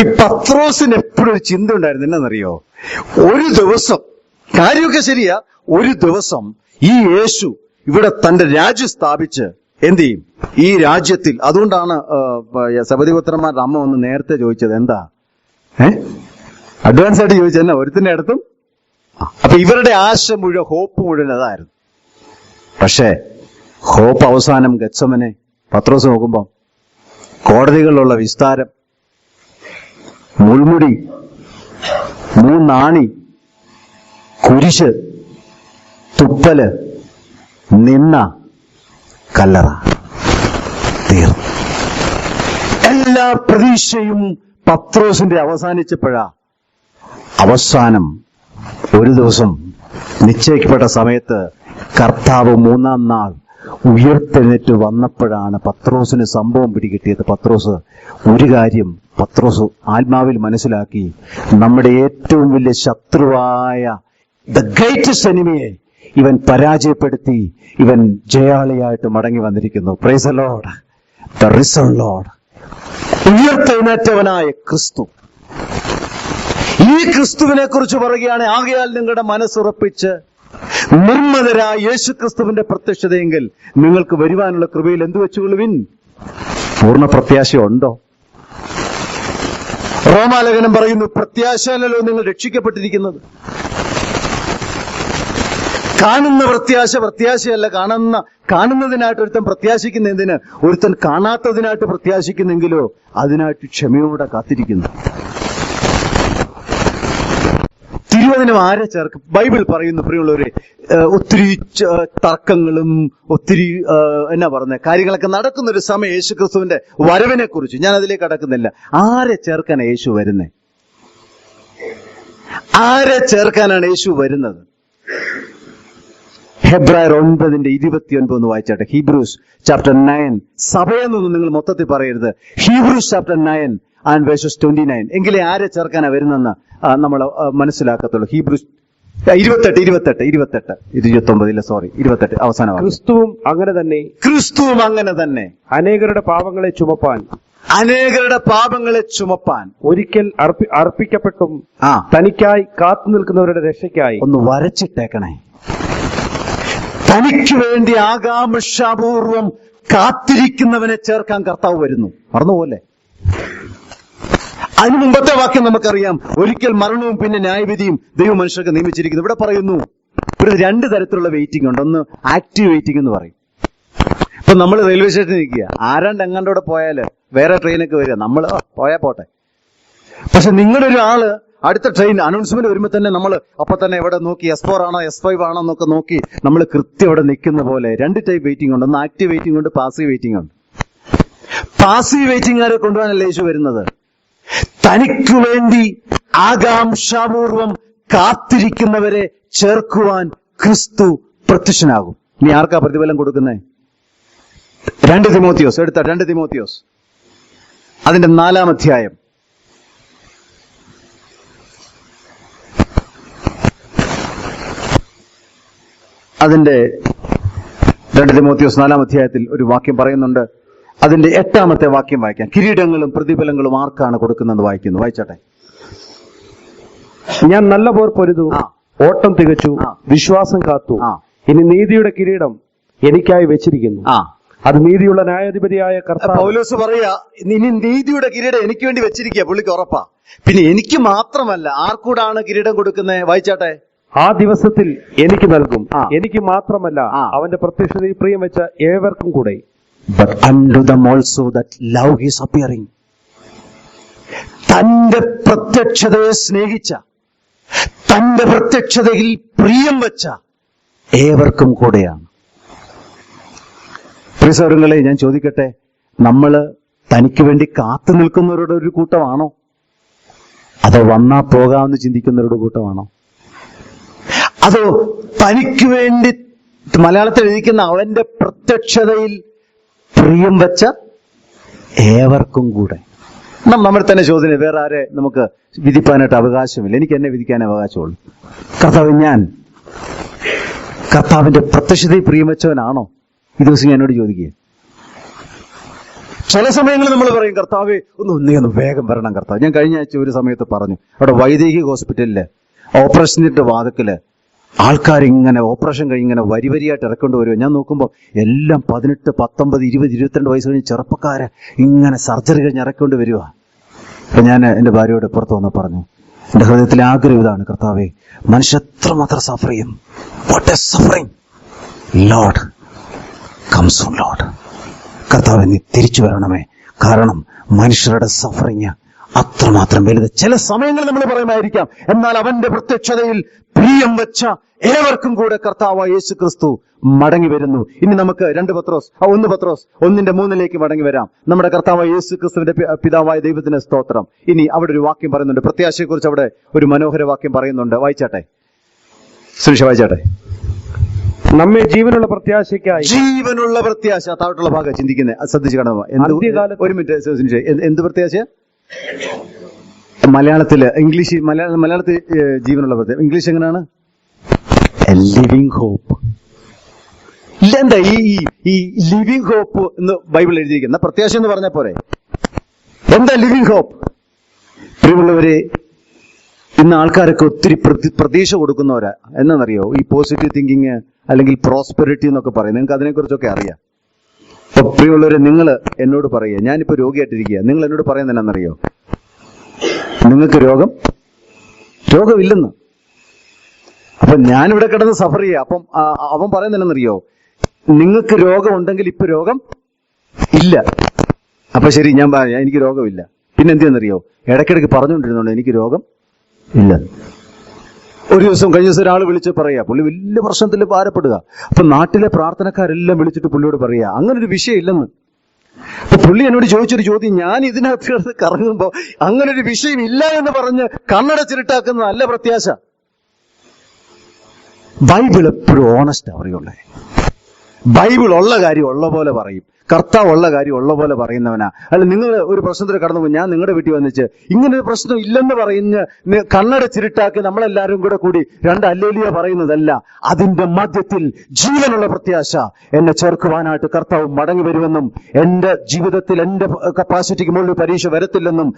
ഈ പത്രോസിന് എപ്പോഴും ഒരു ചിന്ത ഉണ്ടായിരുന്നു. എന്നറിയോ? ഒരു ദിവസം, കാര്യമൊക്കെ ശരിയാ, ഒരു ദിവസം ഈ യേശു ഇവിടെ തന്റെ രാജ്യം സ്ഥാപിച്ച് എന്ത് ചെയ്യും? ഈ രാജ്യത്തിൽ. അതുകൊണ്ടാണ് സബദിപുത്രന്മാരുടെ അമ്മ ഒന്ന് നേരത്തെ ചോദിച്ചത്, എന്താ അഡ്വാൻസ് ആയിട്ട് ചോദിച്ചത്, എന്നാ ഒരുത്തിന്റെ അടുത്തും. അപ്പൊ ഇവരുടെ ആശ മുഴുവൻ, ഹോപ്പ് മുഴുവൻ അതായിരുന്നു. പക്ഷേ ഹോപ്പ് അവസാനം ഗത്സമനെ പത്രോസ് നോക്കുമ്പോ കോടതികളിലുള്ള വിസ്താരം, മുൾമുടി, 3 ആണി, കുരിശ്, തുപ്പല്, നിന്ന, കല്ലറ, തീർന്നു. എല്ലാ പ്രതീക്ഷയും പത്രോസിന്റെ അവസാനിച്ചപ്പോഴാ അവസാനം ഒരു ദിവസം നിശ്ചയിക്കപ്പെട്ട സമയത്ത് കർത്താവ് 3-ാം നാൾ ഉയർത്തെഴുന്നേറ്റ് വന്നപ്പോഴാണ് പത്രോസിന് സംഭവം പിടികിട്ടിയത്. പത്രോസ് ഒരു കാര്യം ആത്മാവിൽ മനസ്സിലാക്കി, നമ്മുടെ ഏറ്റവും വലിയ ശത്രുവായ ദ ഗ്രേറ്റസ്റ്റ് എനിമിയെ ഇവൻ പരാജയപ്പെടുത്തി ഇവൻ ജയാളിയായിട്ട് മടങ്ങി വന്നിരിക്കുന്നു. Praise the Lord. The risen Lord, ഉയർത്തെഴുന്നേറ്റവനായ ക്രിസ്തു. ഈ ക്രിസ്തുവിനെ കുറിച്ച് പറയുകയാണ്, ആകയാൽ നിങ്ങളുടെ മനസ്സുറപ്പിച്ച് നിർമ്മതരായ യേശു ക്രിസ്തുവിന്റെ പ്രത്യക്ഷതയെങ്കിൽ നിങ്ങൾക്ക് വരുവാനുള്ള കൃപയിൽ എന്തു വെച്ചുകൊള്ളുവിൻ? പൂർണ്ണ പ്രത്യാശയുണ്ടോ? റോമാലേഖനം പറയുന്നു, പ്രത്യാശയിലല്ലോ നിങ്ങൾ രക്ഷിക്കപ്പെട്ടിരിക്കുന്നത്. കാണുന്ന പ്രത്യാശയല്ല, കാണുന്നതിനായിട്ട് ഒരുത്തൻ പ്രത്യാശിക്കുന്ന എന്തിന്? ഒരുത്തൻ കാണാത്തതിനായിട്ട് പ്രത്യാശിക്കുന്നെങ്കിലോ അതിനായിട്ട് ക്ഷമയോടെ കാത്തിരിക്കുന്നു. തിരുവചനം ആരെ ചേർക്കും? ബൈബിൾ പറയുന്നു പ്രിയമുള്ളവരെ, ഒത്തിരി തർക്കങ്ങളും ഒത്തിരി എന്നാ പറയുന്നത് കാര്യങ്ങളൊക്കെ നടക്കുന്ന ഒരു സമയം യേശുക്രിസ്തുവിന്റെ വരവിനെ കുറിച്ച് ഞാൻ അതിലേക്ക് കടക്കുന്നില്ല. ആരെ ചേർക്കാനാണ് യേശു വരുന്നത്? ആരെ ചേർക്കാനാണ് യേശു വരുന്നത്? ഹെബ്രായർ 9:29 ഒന്ന് വായിച്ചാട്ടെ. Hebrews chapter 9. സഭയെന്നൊന്നും നിങ്ങൾ മൊത്തത്തിൽ പറയരുത്. Hebrews chapter 9 and verses 29. എങ്കിലേ ആരെ ചേർക്കാനാ വരുന്നെന്ന് നമ്മൾ മനസ്സിലാക്കത്തുള്ളൂ. ഹീബ്രൂസ് 28 അവസാനം. ക്രിസ്തുവും അങ്ങനെ തന്നെ അനേകരുടെ പാപങ്ങളെ ചുമപ്പാൻ ഒരിക്കൽ അർപ്പിക്കപ്പെട്ടും തനിക്കായി കാത്തു നിൽക്കുന്നവരുടെ രക്ഷയ്ക്കായി. ഒന്ന് വരച്ചിട്ടേക്കണേ. തനിക്ക് വേണ്ടി ആകാംക്ഷാപൂർവം കാത്തിരിക്കുന്നവനെ ചേർക്കാൻ കർത്താവ് വരുന്നു. മറന്നുപോലെ. അതിന് മുമ്പത്തെ വാക്യം നമുക്കറിയാം, ഒരിക്കൽ മരണവും പിന്നെ ന്യായവിധിയും ദൈവം മനുഷ്യർക്ക് നിയമിച്ചിരിക്കുന്നു. ഇവിടെ പറയുന്നു ഇവിടെ 2 തരത്തിലുള്ള വെയിറ്റിംഗ് ഉണ്ട്. ഒന്ന് ആക്റ്റീവ് വെയിറ്റിംഗ് എന്ന് പറയും. ഇപ്പൊ നമ്മൾ റെയിൽവേ സ്റ്റേഷനിൽ നിൽക്കുക, ആരാണ്ട് എങ്ങാണ്ടോടെ പോയാല് വേറെ ട്രെയിനൊക്കെ വരിക, നമ്മൾ പോയാ പോട്ടെ. പക്ഷെ നിങ്ങളൊരു ആള് അടുത്ത ട്രെയിൻ അനൗൺസ്മെന്റ് വരുമ്പോൾ തന്നെ നമ്മൾ അപ്പൊ തന്നെ എവിടെ നോക്കി S4 ആണോ S5 ആണോ എന്നൊക്കെ നോക്കി നമ്മൾ കൃത്യം അവിടെ നിൽക്കുന്ന പോലെ. 2 ടൈപ്പ് വെയിറ്റിംഗ് ഉണ്ട്. ഒന്ന് ആക്റ്റീവ് വെയിറ്റിംഗ് ഉണ്ട്, പാസീവ് വെയിറ്റിംഗ് ഉണ്ട്. പാസീവ് വെയിറ്റിംഗുകാരെ കൊണ്ടുപോകാനല്ലേ യേശു വരുന്നത്. തനിക്ക് വേണ്ടി ആകാംക്ഷാപൂർവം കാത്തിരിക്കുന്നവരെ ചേർക്കുവാൻ ക്രിസ്തു പ്രത്യക്ഷനാകും. ഇനി ആർക്കാ പ്രതിഫലം കൊടുക്കുന്നേ? 2 തിമോത്തിയോസ് എടുത്ത 2 തിമോത്തിയോസ് അതിന്റെ 4-ാം അധ്യായം. അതിന്റെ 2 തിമോത്തിയോസ് 4-ാം അധ്യായത്തിൽ ഒരു വാക്യം പറയുന്നുണ്ട്. അതിന്റെ 8-ാമത്തെ വാക്യം വായിക്കാം. കിരീടങ്ങളും പ്രതിഫലങ്ങളും ആർക്കാണ് കൊടുക്കുന്നതെന്ന് വായിക്കുന്നു. വായിച്ചാട്ടെ. ഞാൻ നല്ല പോർ പൊരുതു, ഓട്ടം തികച്ചു, വിശ്വാസം കാത്തു. ഇനി നീതിയുടെ കിരീടം എനിക്കായി വെച്ചിരിക്കുന്നു. അത് നീതിയുള്ള ന്യായാധിപതിയായ കർത്താവ്. പൗലോസ് പറയാ, ഇനി നീതിയുടെ കിരീടം എനിക്ക് വേണ്ടി വെച്ചിരിക്കുക. പുള്ളിക്ക് ഉറപ്പാ. പിന്നെ എനിക്ക് മാത്രമല്ല, ആർക്കൂടാണ് കിരീടം കൊടുക്കുന്നത്? വായിച്ചാട്ടെ. ആ ദിവസത്തിൽ എനിക്ക് നൽകും. എനിക്ക് മാത്രമല്ല, അവന്റെ പ്രത്യക്ഷതയിൽ പ്രിയം വെച്ച ഏവർക്കും കൂടെ. But unto them also that love his appearing. തന്റെ പ്രത്യക്ഷതയെ സ്നേഹിച്ച, തന്റെ പ്രത്യക്ഷതയിൽ പ്രിയം വെച്ച ഏവർക്കും കൂടെയാണ്. പ്രിയ സഹോദരങ്ങളെ, ഞാൻ ചോദിക്കട്ടെ, നമ്മള് തനിക്ക് വേണ്ടി കാത്തു നിൽക്കുന്നവരുടെ ഒരു കൂട്ടമാണോ? അതോ വന്നാ പോകാമെന്ന് ചിന്തിക്കുന്നവരുടെ കൂട്ടമാണോ? അതോ തനിക്ക് വേണ്ടി മലയാളത്തിൽ എഴുതിക്കുന്ന അവന്റെ പ്രത്യക്ഷതയിൽ പ്രിയം വെച്ച ഏവർക്കും കൂടെ? നമ്മൾ തന്നെ ചോദ്യം. വേറെ ആരെ നമുക്ക് വിധിപ്പാനായിട്ട് അവകാശമില്ല. എനിക്ക് എന്നെ വിധിക്കാൻ അവകാശമുള്ളൂ. കർത്താവ്, ഞാൻ കർത്താവിന്റെ പ്രത്യക്ഷതയിൽ പ്രിയം വെച്ചവനാണോ? ഈ ദിവസം ഞാൻ എന്നോട് ചോദിക്കുക. ചില സമയങ്ങളിൽ നമ്മൾ പറയും, കർത്താവേ ഒന്ന് വേഗം വരണം കർത്താവ്. ഞാൻ കഴിഞ്ഞ ആഴ്ച ഒരു സമയത്ത് പറഞ്ഞു, അവിടെ വൈദേഹിക ഹോസ്പിറ്റലില് ഓപ്പറേഷന്റെ വാതിക്കല് ആൾക്കാരിങ്ങനെ ഓപ്പറേഷൻ കഴിഞ്ഞിങ്ങനെ വരിയായിട്ട് ഇറക്കൊണ്ട് വരുമോ. ഞാൻ നോക്കുമ്പോൾ എല്ലാം 18, 19, 20, 22 വയസ്സ് കഴിഞ്ഞ് ചെറുപ്പക്കാരെ ഇങ്ങനെ സർജറി കഴിഞ്ഞ് ഇറക്കൊണ്ട് വരുക. അപ്പൊ ഞാൻ എന്റെ ഭാര്യയോട് പുറത്ത് വന്ന് പറഞ്ഞു, എന്റെ ഹൃദയത്തിലെ ആഗ്രഹം ഇതാണ്, കർത്താവേ, മനുഷ്യ എത്രമാത്രം സഫർ ചെയ്യും. What a suffering. Lord come soon Lord. കർത്താവേ, നീ തിരിച്ചു വരണമേ. കാരണം മനുഷ്യരുടെ സഫറിങ് അത്രമാത്രം വലുത്. ചില സമയങ്ങളിൽ നമ്മൾ പറയുമായിരിക്കാം, എന്നാൽ അവന്റെ പ്രത്യക്ഷതയിൽ പ്രിയം വെച്ച ഏവർക്കും കൂടെ കർത്താവായ യേശു ക്രിസ്തു മടങ്ങി വരുന്നു. ഇനി നമുക്ക് 1 പത്രോസ് 1:3 മടങ്ങി വരാം. നമ്മുടെ കർത്താവായ യേശു ക്രിസ്തുവിന്റെ പിതാവായ ദൈവത്തിന് സ്തോത്രം. ഇനി അവിടെ ഒരു വാക്യം പറയുന്നുണ്ട്, പ്രത്യാശയെക്കുറിച്ച് അവിടെ ഒരു മനോഹര വാക്യം പറയുന്നുണ്ട്. വായിച്ചാട്ടെ സുനിഷ, വായിച്ചാട്ടെ. നമ്മെ ജീവനുള്ള പ്രത്യാശയ്ക്കായി. ജീവനുള്ള പ്രത്യാശ. താഴോട്ടുള്ള ഭാഗം ചിന്തിക്കുന്നത് ശ്രദ്ധിച്ചു കാണുക. ഒരു മിനിറ്റ് സുനിഷ, എന്ത് പ്രത്യാശ? മലയാളത്തിൽ ജീവനുള്ള പ്രത്യാശ. ഇംഗ്ലീഷ് എങ്ങനെയാണ്? Living hope. എന്താ ഈ ലിവിങ് ഹോപ്പ് എന്ന് ബൈബിൾ എഴുതിയിരിക്കുന്ന പ്രത്യാശ എന്ന് പറഞ്ഞ പോരെ? എന്താ ലിവിങ് ഹോപ്പ്? പ്രിയമുള്ളവരെ, ഇന്ന് ആൾക്കാരൊക്കെ ഒത്തിരി പ്രതീക്ഷ കൊടുക്കുന്നവരാ. എന്താണെന്നറിയോ? ഈ പോസിറ്റീവ് തിങ്കിങ് അല്ലെങ്കിൽ പ്രോസ്പെരിറ്റി എന്നൊക്കെ പറയും. നിങ്ങൾക്ക് അതിനെക്കുറിച്ചൊക്കെ അറിയാം. അപ്പൊ പ്രിയമുള്ളവരെ, നിങ്ങൾ എന്നോട് പറയുക, ഞാനിപ്പോ രോഗിയായിട്ടിരിക്കുക, നിങ്ങൾ എന്നോട് പറയുന്നത് എന്നാണെന്നറിയോ? നിങ്ങൾക്ക് രോഗമില്ലെന്ന്. അപ്പൊ ഞാനിവിടെ കിടന്ന് സഫർ ചെയ്യുക. അപ്പം അവൻ പറയുന്നതെന്നറിയോ? നിങ്ങൾക്ക് രോഗം ഉണ്ടെങ്കിൽ ഇപ്പൊ രോഗം ഇല്ല. അപ്പൊ ശരി, എനിക്ക് രോഗമില്ല. പിന്നെ എന്തെന്നറിയോ? ഇടയ്ക്കിടയ്ക്ക് പറഞ്ഞുകൊണ്ടിരുന്നുണ്ട് എനിക്ക് രോഗം ഇല്ല. ഒരു ദിവസം കഴിഞ്ഞ ദിവസം ഒരാൾ വിളിച്ച് പറയാ, പുള്ളി വലിയ പ്രശ്നത്തിൽ ഭാരപ്പെടുക. അപ്പൊ നാട്ടിലെ പ്രാർത്ഥനക്കാരെല്ലാം വിളിച്ചിട്ട് പുള്ളിയോട് പറയാ അങ്ങനൊരു വിഷയം ഇല്ലെന്ന്. അപ്പൊ പുള്ളി എന്നോട് ചോദിച്ചൊരു ചോദ്യം, ഞാൻ ഇതിനകത്ത് കറങ്ങുമ്പോ അങ്ങനൊരു വിഷയം ഇല്ല എന്ന് പറഞ്ഞ് കണ്ണടച്ചിരുട്ടാക്കുന്ന നല്ല പ്രത്യാശ. ബൈബിൾ എപ്പോഴും ഓണസ്റ്റാ പറയുള്ളേ. ബൈബിൾ ഉള്ള കാര്യം ഉള്ള പോലെ പറയും. കർത്താവ് ഉള്ള കാര്യം ഉള്ള പോലെ പറയുന്നവനാ. അല്ല, നിങ്ങൾ ഒരു പ്രശ്നത്തിൽ കടന്നു പോകും, ഞാൻ നിങ്ങളുടെ വീട്ടിൽ വന്നിച്ച് ഇങ്ങനൊരു പ്രശ്നം ഇല്ലെന്ന് പറഞ്ഞ് കണ്ണടച്ചിരുട്ടാക്കി നമ്മളെല്ലാവരും കൂടി രണ്ട് അല്ലേലിയ പറയുന്നതല്ല. അതിന്റെ മധ്യത്തിൽ ജീവനുള്ള പ്രത്യാശ. എന്നെ ചേർക്കുവാനായിട്ട് കർത്താവ് മടങ്ങി വരുമെന്നും എന്റെ ജീവിതത്തിൽ എന്റെ കപ്പാസിറ്റിക്ക് മുകളിൽ പരീക്ഷ വരത്തില്ലെന്നും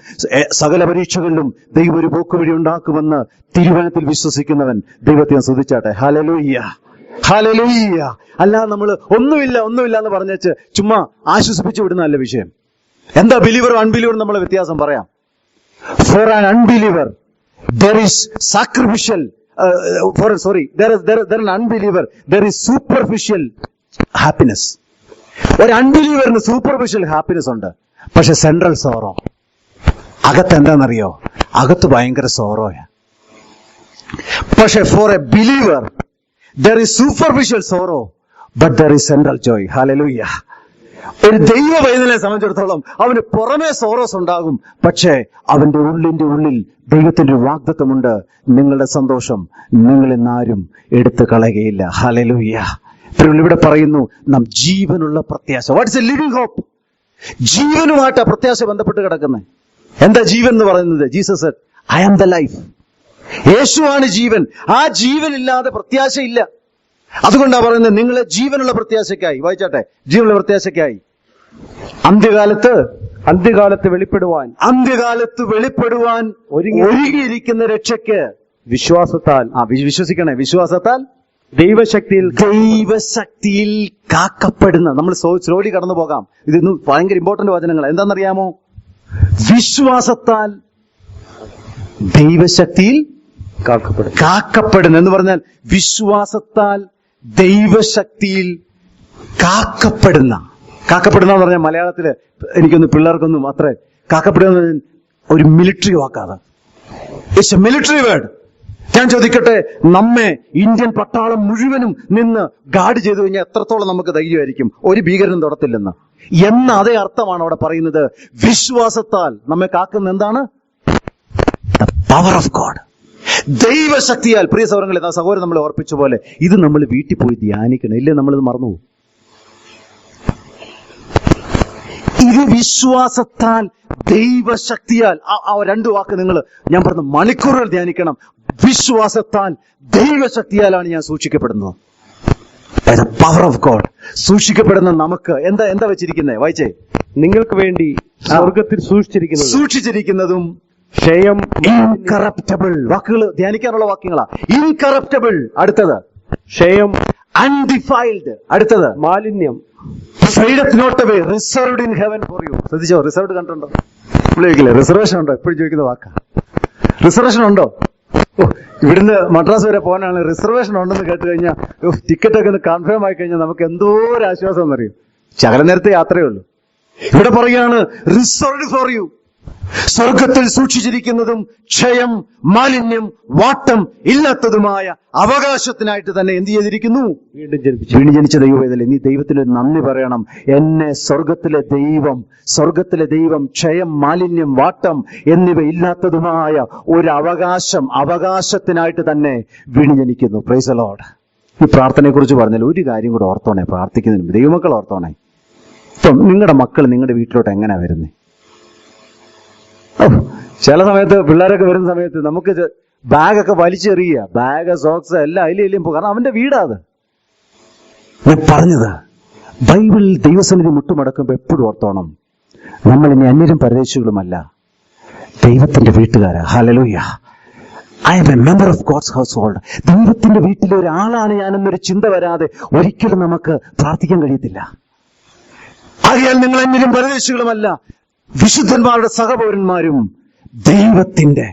സകല പരീക്ഷകളിലും ദൈവം ഒരു പോക്കുവഴി ഉണ്ടാക്കുമെന്ന് തിരുവചനത്തിൽ വിശ്വസിക്കുന്നവൻ ദൈവത്തെ സ്തുതിച്ചാട്ടെ. Hallelujah, hallelujah. അല്ലാതെ നമ്മൾ ഒന്നുമില്ല എന്ന് പറഞ്ഞേച്ച് ചുമ്മാ ആശ്വസിപ്പിച്ചു വിടുന്നതല്ല വിഷയം. എന്താ ബിലീവറും അൺബിലീവറും നമ്മളെ വ്യത്യാസം പറയാം. For an unbeliever there is sacrificial there an unbeliever there is superficial happiness. ഒരു അൺബിലീവറിന് സൂപ്പർഫിഷ്യൽ ഹാപ്പിനെസ് ഉണ്ട്, പക്ഷെ സെൻട്രൽ സോറോ. അകത്ത് എന്താണെന്നറിയോ? അകത്ത് ഭയങ്കര സോറോയാ. പക്ഷെ for a believer there is superficial sorrow but there is central joy. Hallelujah. ഒരു ദൈവ പൈതലിനെ സംബന്ധിച്ചിടത്തോളം അവന് പുറമേ സോറോസ് ഉണ്ടാകും, പക്ഷേ അവന്റെ ഉള്ളിൽ ദൈവത്തിന്റെ ഒരു വാഗ്ദത്തമുണ്ട്. നിങ്ങളുടെ സന്തോഷം നിങ്ങളിന്നാരും എടുത്തു കളയുകയില്ല. ഹല്ലേലൂയ. ഇവിടെ പറയുന്നു നാം ജീവനുള്ള പ്രത്യാശ. What's a living hope? ജീവനുമായിട്ട് ആ പ്രത്യാശ ബന്ധപ്പെട്ട് കിടക്കുന്നത്. എന്താ ജീവൻ എന്ന് പറയുന്നത്? Jesus said, I am the life. യേശുവാണ് ജീവൻ. ആ ജീവനില്ലാതെ പ്രത്യാശയില്ല. അതുകൊണ്ടാണ് പറയുന്നത് നിങ്ങളെ ജീവനുള്ള പ്രത്യാശയ്ക്കായി, വായിച്ചാട്ടെ, ജീവനുള്ള പ്രത്യാശയ്ക്കായി അന്ത്യകാലത്ത് വെളിപ്പെടുവാൻ ഒരുങ്ങിയിരിക്കുന്ന രക്ഷയ്ക്ക് വിശ്വാസത്താൽ ദൈവശക്തിയിൽ കാക്കപ്പെടുന്ന. നമ്മൾ സ്ലോലി കടന്നു പോകാം. ഇതൊന്ന് ഭയങ്കര ഇമ്പോർട്ടന്റ് വചനങ്ങൾ. എന്താണെന്നറിയാമോ? വിശ്വാസത്താൽ ദൈവശക്തിയിൽ കാക്കപ്പെടുന്ന എന്ന് പറഞ്ഞാൽ വിശ്വാസത്താൽ ദൈവശക്തിയിൽ കാക്കപ്പെടുന്ന എന്ന് പറഞ്ഞാൽ മലയാളത്തില് എനിക്കൊന്ന് പിള്ളേർക്കൊന്നും അത്ര കാക്കപ്പെടുന്ന ഒരു മിലിറ്ററി വാക്കാണ്. It's A military word. ഞാൻ ചോദിക്കട്ടെ, നമ്മെ ഇന്ത്യൻ പട്ടാളം മുഴുവനും നിന്ന് ഗാർഡ് ചെയ്തു കഴിഞ്ഞാൽ എത്രത്തോളം നമുക്ക് ധൈര്യമായിരിക്കും? ഒരു ഭീകരനും തൊടത്തില്ലെന്ന് എന്ന അതേ അർത്ഥമാണ് അവിടെ പറയുന്നത്. വിശ്വാസത്താൽ നമ്മെ കാക്കുന്ന എന്താണ്? The power of God. ദൈവശക്തിയാൽ. പ്രിയ സഹോദരങ്ങളെ, സഹോദരൻ നമ്മളെ ഓർപ്പിച്ച പോലെ ഇത് നമ്മൾ വീട്ടിൽ പോയി ധ്യാനിക്കണം, ഇല്ലേ നമ്മളിത് മറന്നുപോകും. ഇത് വിശ്വാസത്താൽ ദൈവശക്തിയാൽ. ആ രണ്ടു വാക്ക് നിങ്ങൾ ഞാൻ പറഞ്ഞ മണിക്കൂറുകൾ ധ്യാനിക്കണം. വിശ്വാസത്താൽ ദൈവശക്തിയാലാണ് ഞാൻ സൂക്ഷിക്കപ്പെടുന്നത്. Power of God. സൂക്ഷിക്കപ്പെടുന്ന നമുക്ക് എന്താ വെച്ചിരിക്കുന്നത്? വായിച്ചേ. നിങ്ങൾക്ക് വേണ്ടി സ്വർഗത്തിൽ സൂക്ഷിച്ചിരിക്കുന്നതും ക്ഷയം, ഇൻകറപ്റ്റബിൾ. വാക്കുകൾ ധ്യാനിക്കാനുള്ള വാക്യങ്ങളാ. ഇൻകറപ്റ്റബിൾ. അടുത്തത് ക്ഷയം. അൺഡിഫൈൽഡ്. അടുത്തത് മാലിന്യം. Fadeth not away, reserved in heaven for you. ശ്രദ്ധിച്ചോ? റിസർവ്ഡ് കണ്ടുണ്ടോ? ചോദിക്കില്ലേ റിസർവേഷൻ ഉണ്ടോ? എപ്പോഴും ചോദിക്കുന്ന വാക്കാ. റിസർവേഷൻ ഉണ്ടോ? ഇവിടുന്ന് മദ്രാസ് വരെ പോകാനാണ് റിസർവേഷൻ ഉണ്ടെന്ന് കേട്ട് കഴിഞ്ഞാൽ ടിക്കറ്റ് ഒക്കെ ഒന്ന് കൺഫേം ആയി കഴിഞ്ഞാൽ നമുക്ക് എന്തോ ഒരു ആശ്വാസം എന്നറിയും. ശകല നേരത്തെ യാത്രയേ ഉള്ളൂ. ഇവിടെ പറയുകയാണ് റിസർവ്ഡ് ഫോർ യു. സ്വർഗത്തിൽ സൂക്ഷിച്ചിരിക്കുന്നതും ക്ഷയം, മാലിന്യം, വാട്ടം ഇല്ലാത്തതുമായ അവകാശത്തിനായിട്ട് തന്നെ എന്ത് ചെയ്തിരിക്കുന്നു? വീണ്ടും ജനിച്ച ദൈവവേദന. നീ ദൈവത്തിന് നന്ദി പറയണം. എന്നെ സ്വർഗത്തിലെ ദൈവം ക്ഷയം, മാലിന്യം, വാട്ടം എന്നിവ ഇല്ലാത്തതുമായ ഒരു അവകാശത്തിനായിട്ട് തന്നെ വീണ്ടും ജനിക്കുന്നു. Price the Lord. ഈ പ്രാർത്ഥനയെ കുറിച്ച് പറഞ്ഞാൽ ഒരു കാര്യം കൂടെ ഓർത്തോണേ. പ്രാർത്ഥിക്കുന്നതിന് ദൈവമക്കൾ ഓർത്തോണേ. ഇപ്പം നിങ്ങളുടെ മക്കൾ നിങ്ങളുടെ വീട്ടിലോട്ട് എങ്ങനെയാ വരുന്നത്? ചില സമയത്ത് പിള്ളേരൊക്കെ വരുന്ന സമയത്ത് നമുക്ക് ബാഗൊക്കെ വലിച്ചെറിയുക, ബാഗ് സോക്സ് എല്ലാം അതിലും പോകും. കാരണം അവന്റെ വീടാ അത്. ഞാൻ പറഞ്ഞത് ബൈബിളിൽ ദൈവസന്നിധി മുട്ടുമടക്കുമ്പോൾ എപ്പോഴും ഓർത്തോണം, നമ്മൾ ഇനി അന്യരും പരദേശികളുമല്ല, ദൈവത്തിന്റെ വീട്ടുകാരാ. Hallelujah. I am a member of God's household. ദൈവത്തിന്റെ വീട്ടിലെ ഒരാളാണ് ഞാനെന്നൊരു ചിന്ത വരാതെ ഒരിക്കലും നമുക്ക് പ്രാർത്ഥിക്കാൻ കഴിയത്തില്ല. ആകയാൽ നിങ്ങൾ അന്യരും പരദേശികളുമല്ല, വിശുദ്ധന്മാരുടെ സഹപൗരന്മാരും ദൈവത്തിന്റെ